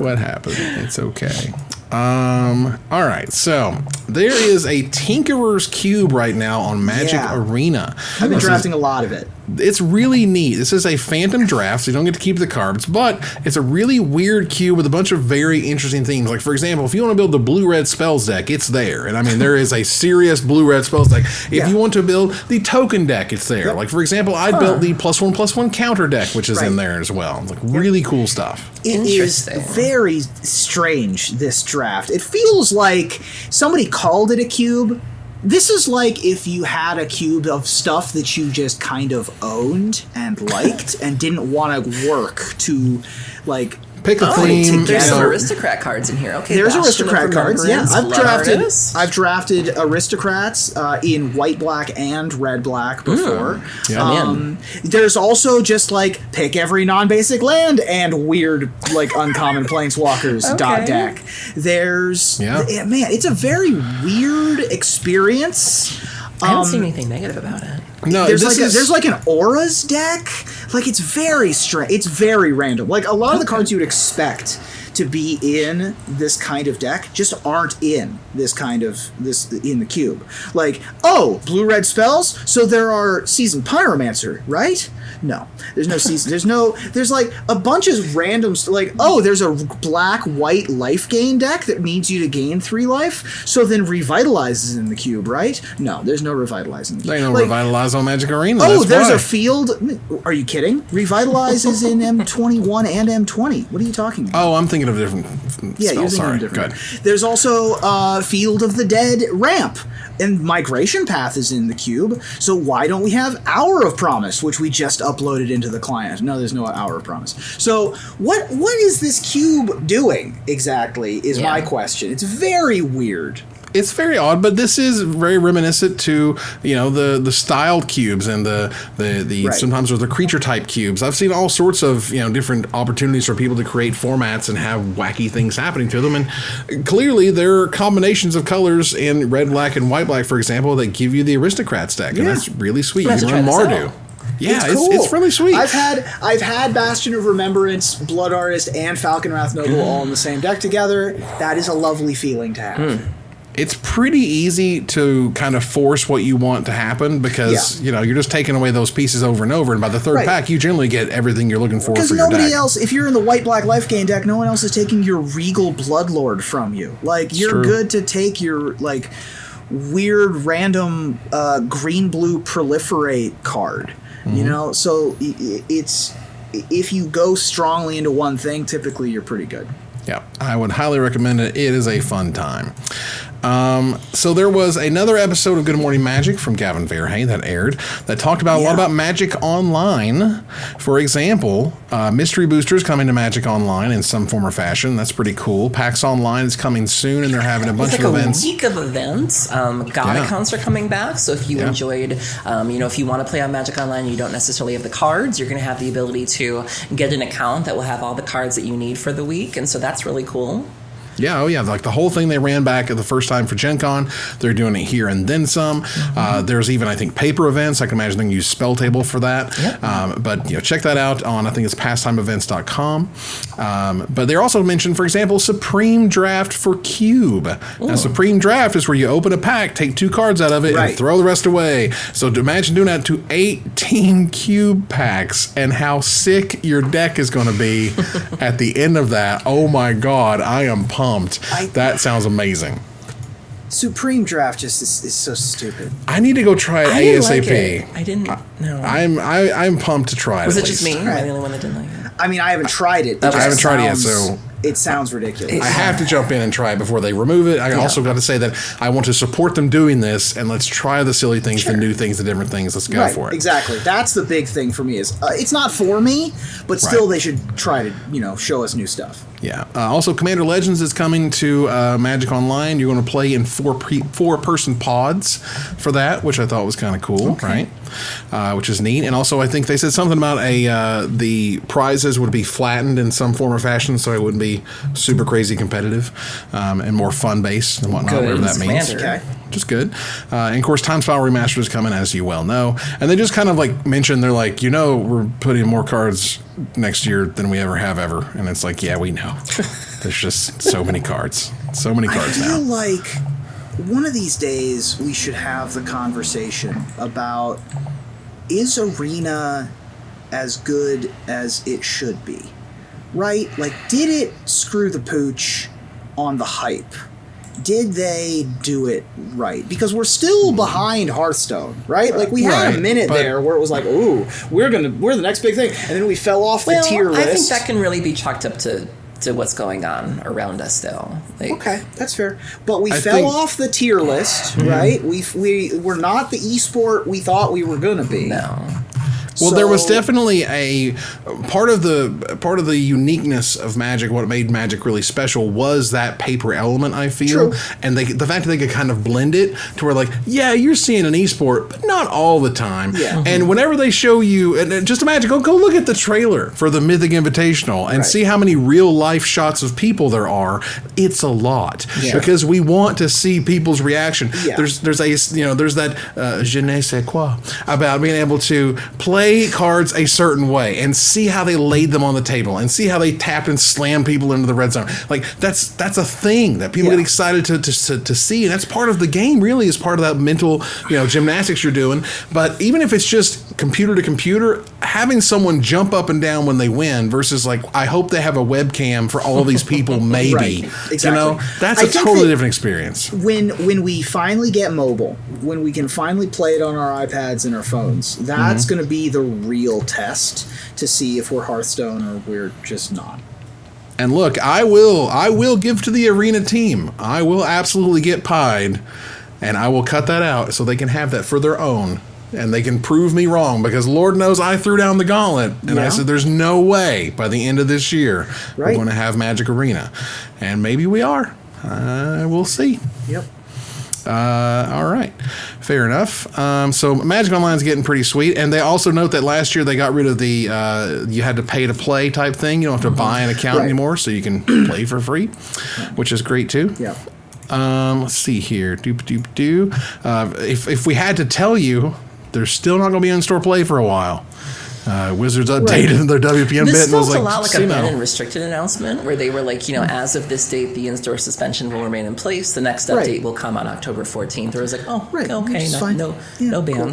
What happened? It's okay. All right, so there is a Tinkerer's Cube right now on Magic Arena. I've been drafting a lot of it. It's really neat. This is a phantom draft, so you don't get to keep the cards, but it's a really weird cube with a bunch of very interesting things. Like, for example, if you want to build the blue-red spells deck, it's there. And I mean, there is a serious blue-red spells deck. If you want to build the token deck, it's there. Like, for example, I built the +1/+1 counter deck, which is in there as well. It's like really cool stuff. It is very strange, this draft. It feels like somebody called it a cube. This is like if you had a cube of stuff that you just kind of owned and liked and didn't want to work to, like, pick a theme. There's some aristocrat cards in here. Okay, there's aristocrat cards. Yeah, I've drafted aristocrats in white, black, and red, black before. There's also just like pick every non-basic land and weird like uncommon planeswalkers deck. There's man, it's a very weird experience. I haven't seen anything negative about it. No, there's like an auras deck. Like, it's very strange. It's very random. Like, a lot of the cards you would expect to be in this kind of deck just aren't in this in the cube. Like, oh, blue-red spells? So there are Seasoned Pyromancer, right? No. There's no season. There's like a bunch of random, like, oh, there's a black-white life gain deck that needs you to gain 3 life, so then Revitalize is in the cube, right? No, there's no Revitalize in the cube. There ain't no Revitalize on Magic Arena. Oh, there's a field. Are you kidding? Revitalize is in M21 and M20. What are you talking about? Oh, I'm thinking of a different spell. You're thinking of different. There's also Field of the Dead ramp. And Migration Path is in the cube, so why don't we have Hour of Promise, which we just uploaded into the client? No, there's no Hour of Promise. So what is this cube doing exactly is my question. It's very weird. It's very odd, but this is very reminiscent to, you know, the styled cubes and the sometimes there's the creature type cubes. I've seen all sorts of, you know, different opportunities for people to create formats and have wacky things happening to them. And clearly there are combinations of colors in red, black, and white, black, for example, that give you the Aristocrats deck, and that's really sweet. You run Mardu. Yeah, it's really sweet. I've had Bastion of Remembrance, Blood Artist, and Falcon Wrath Noble all in the same deck together. That is a lovely feeling to have. It's pretty easy to kind of force what you want to happen because, you know, you're just taking away those pieces over and over. And by the third pack, you generally get everything you're looking for your deck. Because nobody else, if you're in the white-black life gain deck, no one else is taking your Regal Bloodlord from you. Like, you're good to take your, like, weird, random green-blue proliferate card. You know? So it's... If you go strongly into one thing, typically you're pretty good. Yeah, I would highly recommend it. It is a fun time. So there was another episode of Good Morning Magic from Gavin Verhey that aired that talked about a lot about Magic Online. For example, mystery boosters coming to Magic Online in some form or fashion. That's pretty cool. PAX Online is coming soon, and they're having a bunch of events. A week of events. God-icons are coming back. So if you enjoyed, you know, if you want to play on Magic Online and you don't necessarily have the cards, you're going to have the ability to get an account that will have all the cards that you need for the week. And so that's really cool. Yeah, like the whole thing they ran back at the first time for Gen Con. They're doing it here and then some. There's even, I think, paper events. I can imagine they can use Spell Table for that. But, you know, check that out on, I think it's pastimeevents.com. But they also mentioned, for example, Supreme Draft for Cube. Now, Supreme Draft is where you open a pack, take 2 cards out of it, and throw the rest away. So imagine doing that to 18 Cube packs and how sick your deck is going to be at the end of that. Oh, my God. I am pumped. That sounds amazing. Supreme Draft just is so stupid. I need to go try it ASAP. I didn't know. I'm pumped to try it. Was it just me? Am I the only one that didn't like it? I mean, I haven't tried it. I haven't tried it yet, so it sounds ridiculous. I have to jump in and try it before they remove it. I also got to say that I want to support them doing this, and let's try the silly things, the new things, the different things. Let's go for it. Exactly. That's the big thing for me is it's not for me, but still they should try to, you know, show us new stuff. Yeah. Also, Commander Legends is coming to Magic Online. You're going to play in four-person pods for that, which I thought was kind of cool, right? Which is neat. And also, I think they said something about the prizes would be flattened in some form or fashion, so it wouldn't be super crazy competitive and more fun-based and whatnot, whatever that means. Okay. Which is good. And of course, Townsfolk Remastered is coming, as you well know. And they just kind of like mentioned, they're like, we're putting more cards next year than we ever have ever. And it's like, yeah, we know. There's just so many cards. So many cards now. I feel like one of these days we should have the conversation about, is Arena as good as it should be? Right? Like, did it screw the pooch on the hype? Did they do it right? Because we're still behind Hearthstone, right? Like, we had a minute there where it was like, ooh, we're the next big thing, and then we fell off the tier list. I think that can really be chalked up to what's going on around us still. Like, okay, that's fair. But we fell off the tier list, right? We're not the esport we thought we were gonna be. No. Well, there was definitely a part of the uniqueness of Magic. What made Magic really special was that paper element, I feel. True. And the fact that they could kind of blend it to where, like, yeah, you're seeing an esport, but not all the time. Yeah. And whenever they show you, and just imagine, go look at the trailer for the Mythic Invitational and see how many real life shots of people there are. It's a lot because we want to see people's reaction. Yeah. There's that je ne sais quoi about being able to play cards a certain way and see how they laid them on the table and see how they tapped and slammed people into the red zone. Like, that's a thing that people get excited to see, and that's part of the game. Really, is part of that mental gymnastics you're doing. But even if it's just computer to computer, having someone jump up and down when they win versus, like, I hope they have a webcam for all these people, maybe. Right. Exactly. That's a totally different experience. When we finally get mobile, when we can finally play it on our iPads and our phones, that's going to be the real test to see if we're Hearthstone or we're just not. And look, I will give to the Arena team. I will absolutely get pied, and I will cut that out so they can have that for their own, and they can prove me wrong, because Lord knows I threw down the gauntlet, and I said there's no way by the end of this year we're going to have Magic Arena. And maybe we are. We'll see. Yep. All right. Fair enough. So Magic Online is getting pretty sweet. And they also note that last year they got rid of the you had to pay to play type thing. You don't have to buy an account anymore, so you can play for free, which is great too. Yeah. Let's see here. If we had to tell you, there's still not going to be in-store play for a while. Wizards updated their WPN bit and was like, a lot like a ban and restricted announcement where they were like, as of this date, the in-store suspension will remain in place. The next update will come on October 14th. Or it was like, okay, no bans.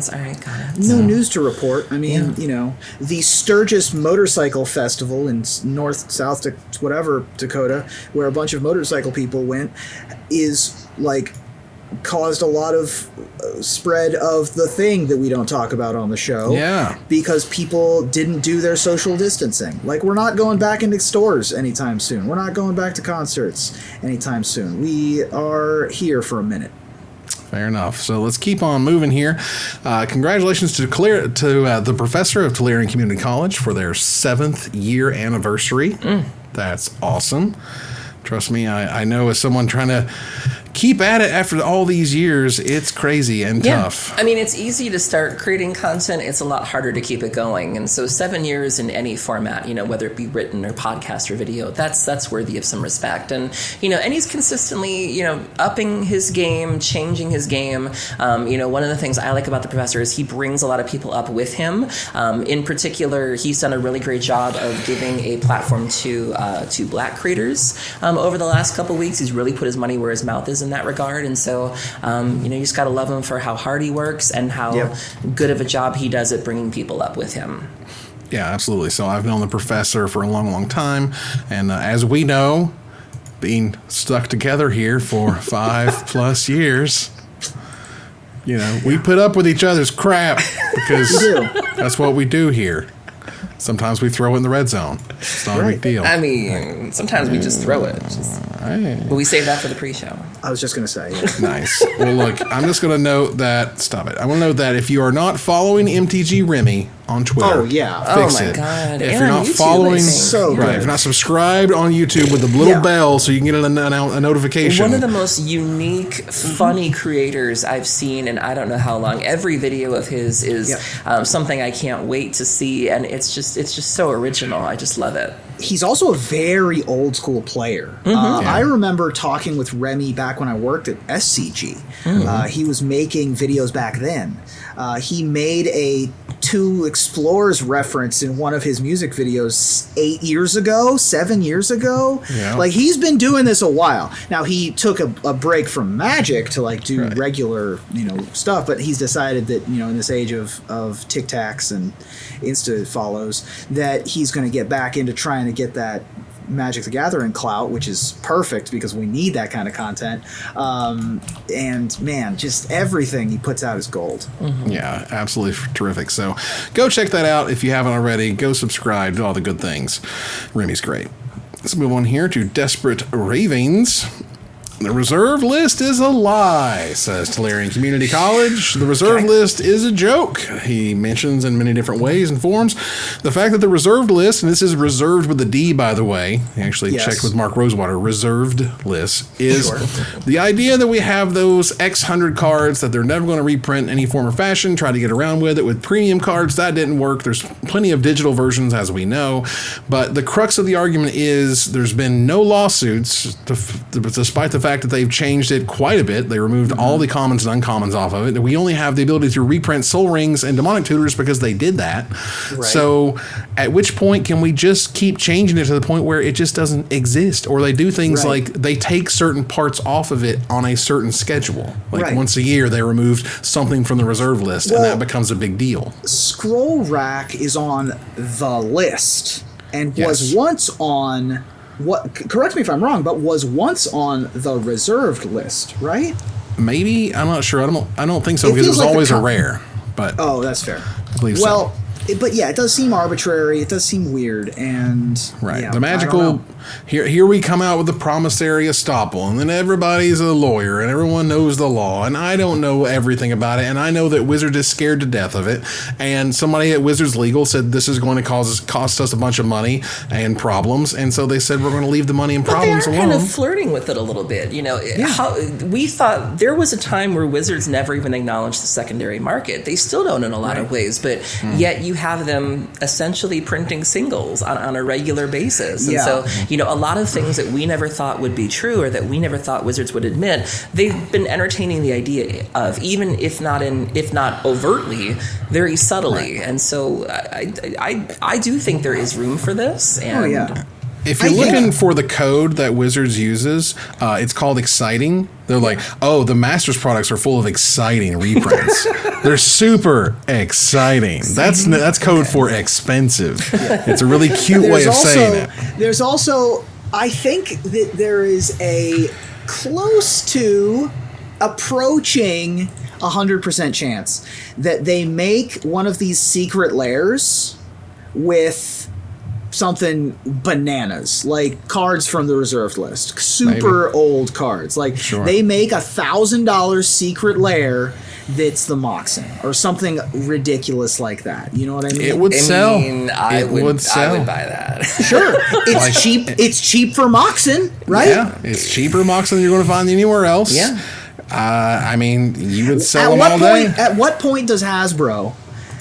Cool. All right, got it. No news to report. I mean, the Sturgis Motorcycle Festival in South Dakota, where a bunch of motorcycle people went, is like caused a lot of spread of the thing that we don't talk about on the show. Yeah. Because people didn't do their social distancing. Like, we're not going back into stores anytime soon. We're not going back to concerts anytime soon. We are here for a minute. Fair enough. So let's keep on moving here. Congratulations to the professor of Tolarian Community College for their 7th year anniversary. That's awesome. Trust me, I know as someone trying to keep at it after all these years, it's crazy and tough. I mean, it's easy to start creating content. It's a lot harder to keep it going. And so 7 years in any format, whether it be written or podcast or video, that's worthy of some respect. And, and he's consistently, upping his game, changing his game. One of the things I like about the professor is he brings a lot of people up with him. In particular, he's done a really great job of giving a platform to Black creators. Over the last couple of weeks, he's really put his money where his mouth is in that regard. And so, you just got to love him for how hard he works and how good of a job he does at bringing people up with him. Yeah, absolutely. So I've known the professor for a long, long time. And as we know, being stuck together here for 5+ years, we put up with each other's crap because that's what we do here. Sometimes we throw it in the red zone. It's not a big deal. I mean, sometimes we just throw it. But we save that for the pre-show. I was just going to say. Nice. Well, look, I'm just going to note that... Stop it. I want to note that if you are not following MTG Remy on Twitter. Oh, yeah. Fix oh, my it. God. If And you're on not YouTube, following, so right, if you're not subscribed on YouTube with the little bell so you can get a notification. One of the most unique, funny creators I've seen in I don't know how long. Every video of his is something I can't wait to see, and it's just so original. I just love it. He's also a very old school player. I remember talking with Remy back when I worked at SCG. He was making videos back then. He made a Two Explorers reference in one of his music videos 7 years ago. Yeah. Like, he's been doing this a while. Now, he took a break from Magic to like do regular, stuff, but he's decided that, in this age of Tic Tacs and Insta follows, that he's going to get back into trying to get that Magic the Gathering clout, which is perfect because we need that kind of content. And man, just everything he puts out is gold. Yeah, absolutely terrific. So go check that out if you haven't already. Go subscribe, do all the good things. Remy's great. Let's move on here to Desperate Ravens. The reserve list is a lie, says Tolarian Community College. The reserve list is a joke. He mentions in many different ways and forms the fact that the reserved list, and this is reserved with a D, by the way. He actually checked with Mark Rosewater. Reserved list is the idea that we have those X 100 cards that they're never going to reprint in any form or fashion, try to get around with it with premium cards. That didn't work. There's plenty of digital versions, as we know. But the crux of the argument is there's been no lawsuits, despite the fact that they've changed it quite a bit. They removed all the commons and uncommons off of it. We only have the ability to reprint Soul Rings and Demonic Tutors because they did that. Right. So at which point can we just keep changing it to the point where it just doesn't exist? Or they do things like they take certain parts off of it on a certain schedule. Like once a year they removed something from the reserve list, and that becomes a big deal. Scroll Rack is on the list and was once on... correct me if I'm wrong, but was once on the reserved list, right? Maybe, I'm not sure. I don't think so, because it was like always a rare. But that's fair. I believe so. But yeah, it does seem arbitrary. It does seem weird, and the magical. Here we come out with the promissory estoppel, and then everybody's a lawyer, and everyone knows the law, and I don't know everything about it, and I know that Wizard is scared to death of it, and somebody at Wizards Legal said this is going to cost us a bunch of money and problems, and so they said we're going to leave the money and problems alone. Kind of flirting with it a little bit, How we thought there was a time where Wizards never even acknowledged the secondary market. They still don't in a lot of ways, but yet you have them essentially printing singles on a regular basis, and so a lot of things that we never thought would be true or that we never thought Wizards would admit, they've been entertaining the idea of, even if not overtly, very subtly. And so I do think there is room for this. And if you're looking for the code that Wizards uses, it's called exciting. They're like, the Masters products are full of exciting reprints. They're super exciting. That's code for expensive. It's a really cute way of saying it. There's also, I think that there is a close to approaching 100% chance that they make one of these secret layers with something bananas, like cards from the reserved list, super old cards. Like they make $1,000 secret layer that's the Moxen or something ridiculous like that. You know what I mean? It would sell. I would buy that. Sure, it's cheap. It's cheap for Moxen, right? Yeah, it's cheaper Moxen than you're going to find anywhere else. Yeah. I mean, you would sell them all day. At what point does Hasbro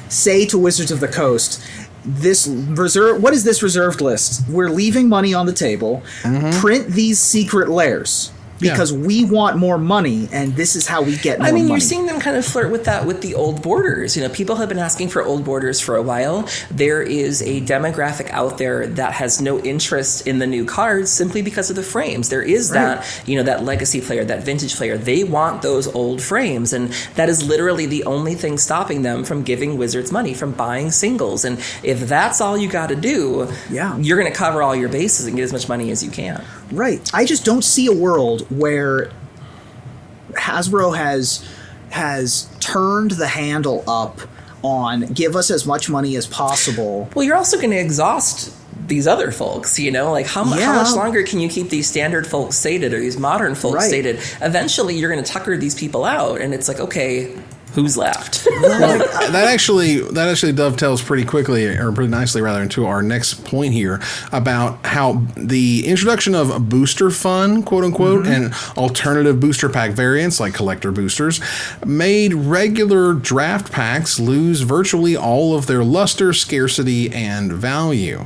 say to Wizards of the Coast, what is this reserved list? We're leaving money on the table. Print these secret layers. because we want more money, and this is how we get more money. You're seeing them kind of flirt with that with the old borders. You know, people have been asking for old borders for a while. There is a demographic out there that has no interest in the new cards simply because of the frames. There is that, you know, that legacy player, that vintage player. They want those old frames, and that is literally the only thing stopping them from giving Wizards money, from buying singles. And if that's all you got to do, you're going to cover all your bases and get as much money as you can. Right. I just don't see a world where Hasbro has turned the handle up on give us as much money as possible. Well, you're also going to exhaust these other folks, you know, like how much longer can you keep these standard folks sated or these modern folks sated? Eventually, you're going to tucker these people out, and it's like, okay, who's left? Well, that actually dovetails pretty quickly, or pretty nicely rather, into our next point here about how the introduction of booster fun, quote unquote, and alternative booster pack variants like collector boosters made regular draft packs lose virtually all of their luster, scarcity, and value.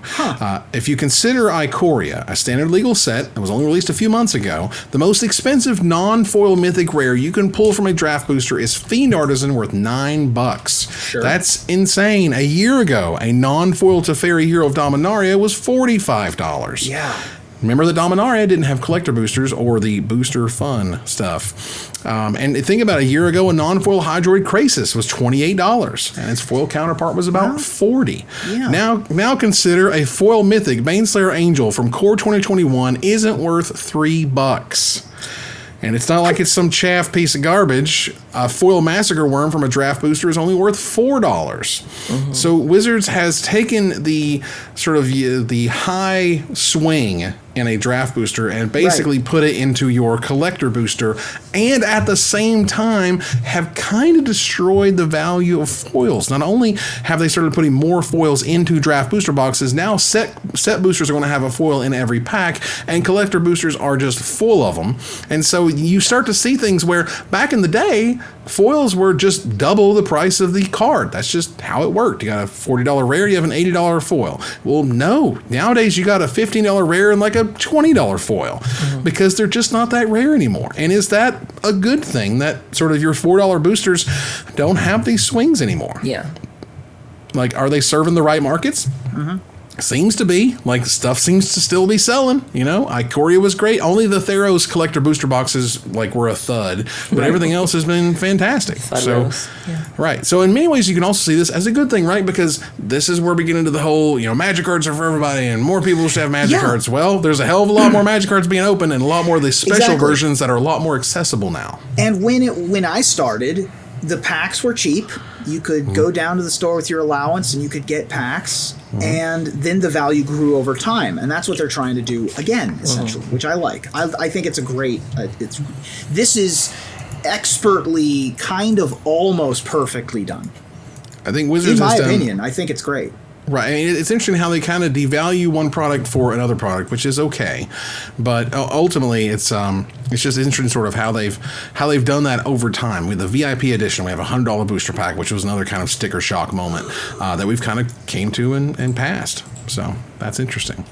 If you consider Ikoria, a standard legal set that was only released a few months ago, the most expensive non-foil mythic rare you can pull from a draft booster is Fiend Artisan, worth $9. Sure. That's insane. A year ago, a non-foil Teferi Hero of Dominaria was $45. Yeah. Remember that Dominaria didn't have collector boosters or the booster fun stuff. And think about a year ago, a non-foil Hydroid Krasis was $28, and its foil counterpart was about $40. Yeah. Now consider a foil mythic Baneslayer Angel from Core 2021 isn't worth $3. And it's not like it's some chaff piece of garbage. A foil Massacre Worm from a draft booster is only worth $4. So Wizards has taken the sort of the high swing in a draft booster and basically put it into your collector booster, and at the same time have kind of destroyed the value of foils. Not only have they started putting more foils into draft booster boxes, now set boosters are going to have a foil in every pack, and collector boosters are just full of them. And so you start to see things where back in the day, foils were just double the price of the card. That's just how it worked. You got a $40 rare, you have an $80 foil. Well, no. Nowadays, you got a $15 rare and like a $20 foil because they're just not that rare anymore. And is that a good thing that sort of your $4 boosters don't have these swings anymore? Yeah. Like, are they serving the right markets? Seems to be. Like, stuff seems to still be selling. You know, Ikoria was great. Only the Theros collector booster boxes like were a thud, but everything else has been fantastic. Right. So in many ways, you can also see this as a good thing, right? Because this is where we get into the whole, magic cards are for everybody, and more people should have magic cards. Well, there's a hell of a lot more magic cards being open, and a lot more of the special versions that are a lot more accessible now. And when I started, the packs were cheap. You could go down to the store with your allowance and you could get packs, and then the value grew over time. And that's what they're trying to do again, essentially, which I like. I think it's a great... this is expertly, kind of almost perfectly done. I think Wizards in my opinion, I think it's great. Right. I mean, it's interesting how they kind of devalue one product for another product, which is okay, but ultimately it's just interesting sort of how they've done that over time. With the VIP edition, we have a $100 booster pack, which was another kind of sticker shock moment that we've kind of came to and passed. So that's interesting.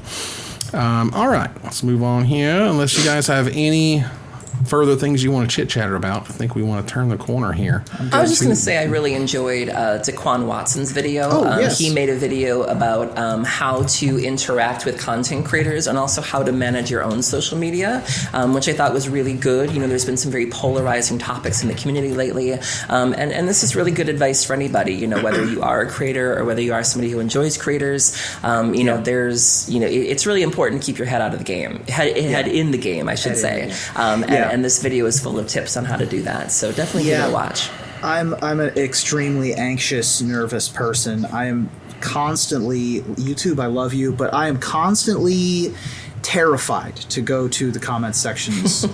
All right, let's move on here. Unless you guys have any further things you want to chit-chatter about, I think we want to turn the corner here. I was just going to say I really enjoyed Daquan Watson's video. He made a video about how to interact with content creators and also how to manage your own social media, which I thought was really good. There's been some very polarizing topics in the community lately, and this is really good advice for anybody, whether you are a creator or whether you are somebody who enjoys creators. There's, it's really important to keep your head out of the game, head in the game, I should say. And this video is full of tips on how to do that. So definitely give it a watch. I'm an extremely anxious, nervous person. I am constantly, YouTube, I love you, but I am constantly terrified to go to the comment sections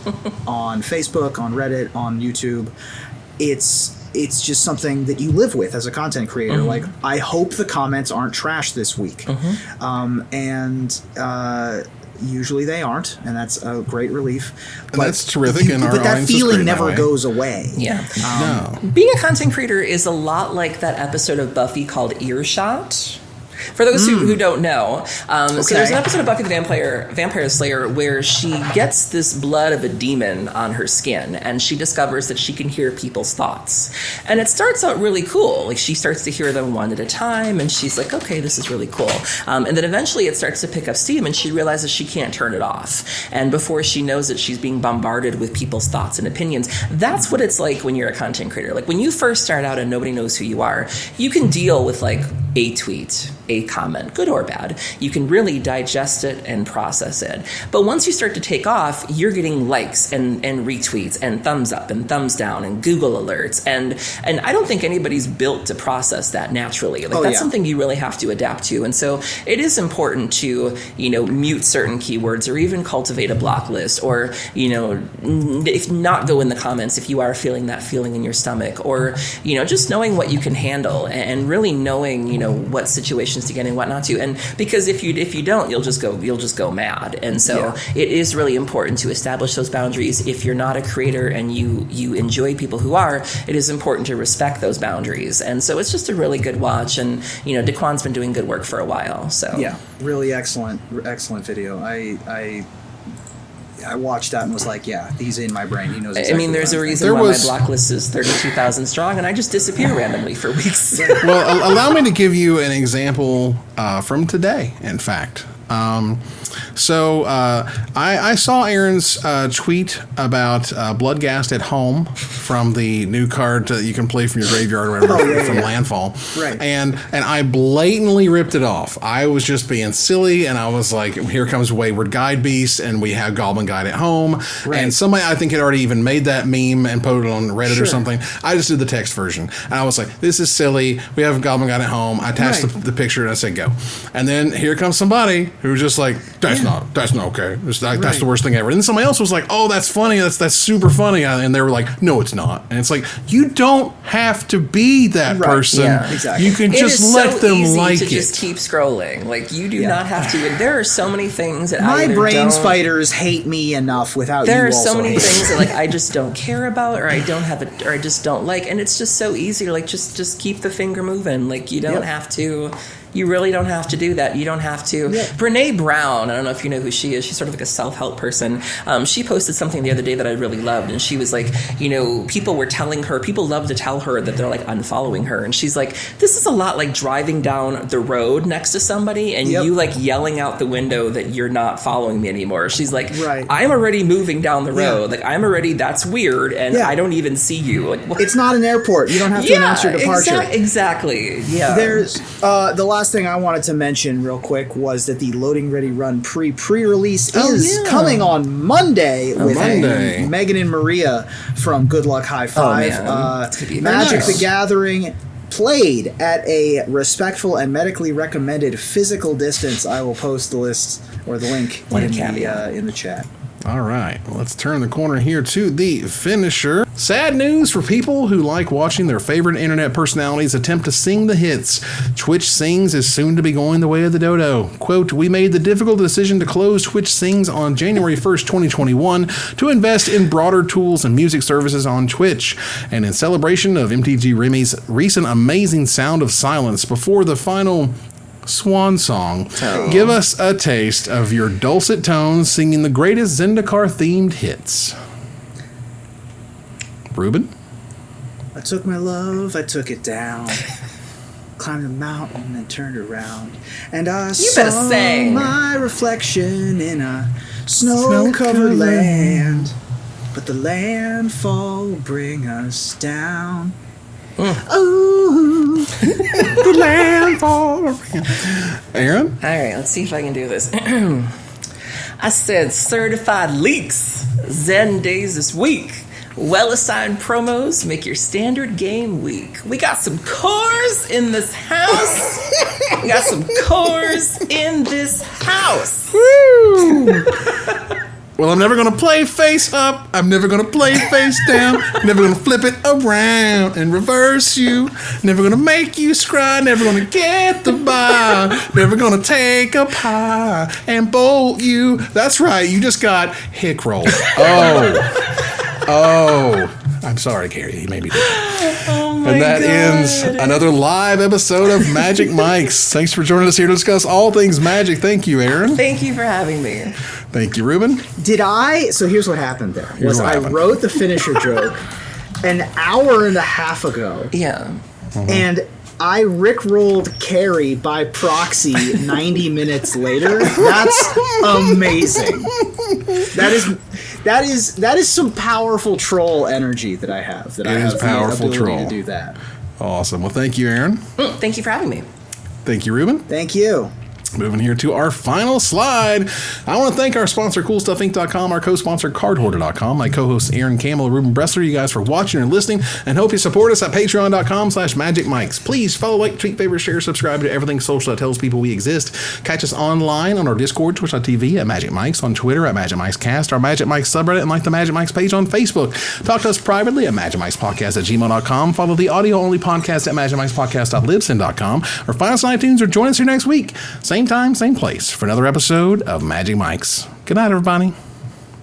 on Facebook, on Reddit, on YouTube. It's just something that you live with as a content creator. Like, I hope the comments aren't trash this week. Usually they aren't, and that's a great relief. But that's terrific. But that feeling never goes away. Yeah. No. Being a content creator is a lot like that episode of Buffy called Earshot. For those who don't know, so there's an episode of Buffy the Vampire Slayer where she gets this blood of a demon on her skin, and she discovers that she can hear people's thoughts. And it starts out really cool. Like, she starts to hear them one at a time, and she's like, okay, this is really cool. And then eventually it starts to pick up steam, and she realizes she can't turn it off. And before she knows it, she's being bombarded with people's thoughts and opinions. That's what it's like when you're a content creator. Like, when you first start out and nobody knows who you are, you can deal with, like, a tweet, a comment, good or bad. You can really digest it and process it. But once you start to take off, you're getting likes and retweets and thumbs up and thumbs down and Google alerts. And I don't think anybody's built to process that naturally. Like that's something you really have to adapt to. And so it is important to, mute certain keywords or even cultivate a block list or, if not go in the comments if you are feeling that feeling in your stomach or, just knowing what you can handle and really knowing, what situations to get and what not to. And because if you don't, you'll just go mad. And so it is really important to establish those boundaries. If you're not a creator and you enjoy people who are, it is important to respect those boundaries. And so it's just a really good watch. And, Daquan's been doing good work for a while. So yeah, really excellent video. I watched that and was like, yeah, he's in my brain. He knows exactly. There's a reason why my block list is 32,000 strong, and I just disappear randomly for weeks. Well, allow me to give you an example from today, in fact. I saw Erin's tweet about Bloodghast at Home from the new card that you can play from your graveyard or whatever from Landfall. Right. And I blatantly ripped it off. I was just being silly, and I was like, here comes Wayward Guide Beast, and we have Goblin Guide at Home. Right. And somebody, I think, had already even made that meme and put it on Reddit or something. I just did the text version. And I was like, this is silly. We have Goblin Guide at Home. I attached the picture, and I said, go. And then here comes somebody who's just like, that's not okay. That's the worst thing ever. And then somebody else was like, oh, that's funny. That's super funny. And they were like, no, it's not. And it's like, you don't have to be that person. Yeah, exactly. You can just let them like it. Just keep scrolling. Like, you do not have to. There are so many things that my brain spiders hate me enough without there you are so many things me. that I just don't care about or I don't have it or I just don't like. And it's just so easy. Like, just keep the finger moving. Like, you don't have to. You really don't have to do that. You don't have to. Yeah. Brene Brown, I don't know if you know who she is. She's sort of like a self-help person. She posted something the other day that I really loved. And she was like, people love to tell her that they're like unfollowing her. And she's like, this is a lot like driving down the road next to somebody and you like yelling out the window that you're not following me anymore. She's like, I'm already moving down the road. Like, that's weird. And I don't even see you. Like, it's not an airport. You don't have to announce your departure. Exactly. Yeah. There's the last thing I wanted to mention real quick was that the Loading Ready Run pre-release is coming on Monday with Megan and Maria from Good Luck High Five. Magic the Gathering played at a respectful and medically recommended physical distance. I will post the list or the link in the chat. All right, let's turn the corner here to the finisher. Sad news for people who like watching their favorite internet personalities attempt to sing the hits. Twitch Sings is soon to be going the way of the dodo. Quote, we made the difficult decision to close Twitch Sings on January 1st, 2021 to invest in broader tools and music services on Twitch. And in celebration of MTG Remy's recent amazing Sound of Silence before the final swan song, give us a taste of your dulcet tones singing the greatest Zendikar themed hits. Reuben? I took my love, I took it down, climbed the mountain and turned around, and I saw my reflection in a snow-covered land, but the landfall will bring us down. Ooh, the landfall. Erin? All right, let's see if I can do this. I said certified leaks. Zen days this week. Well-assigned promos make your standard game week. We got some cores in this house. Woo! Well, I'm never going to play face up. I'm never going to play face down. Never going to flip it around and reverse you. Never going to make you scry. Never going to get the bar. Never going to take a pie and bolt you. That's right. You just got hick rolled. Oh. I'm sorry, Carrie. He made me do that. And that ends another live episode of Magic Mics. Thanks for joining us here to discuss all things Magic. Thank you, Erin. Thank you for having me. Thank you, Reuben. So here's what happened there. I wrote the finisher joke an hour and a half ago. Yeah. Mm-hmm. And I rickrolled Carrie by proxy 90 minutes later. That's amazing. That is some powerful troll energy that I have. That I have powerful the ability troll to do that. Awesome. Well, thank you, Erin. Thank you for having me. Thank you, Reuben. Thank you. Moving here to our final slide. I want to thank our sponsor, CoolStuffInc.com, our co-sponsor, CardHoarder.com, my co-hosts, Aaron Campbell and Reuben Bressler, you guys for watching and listening, and hope you support us at Patreon.com/MagicMikes. Please follow, like, tweet, favorite, share, subscribe to everything social that tells people we exist. Catch us online on our Discord, Twitch.tv at Magic Mikes, on Twitter at Magic Mikes Cast, our Magic Mikes subreddit, and like the Magic Mikes page on Facebook. Talk to us privately at MagicMikesPodcast@gmail.com. Follow the audio-only podcast at MagicMikesPodcast.libsyn.com, or find us on iTunes or join us here next week. Same time, same place for another episode of Magic Mikes. Good night, everybody.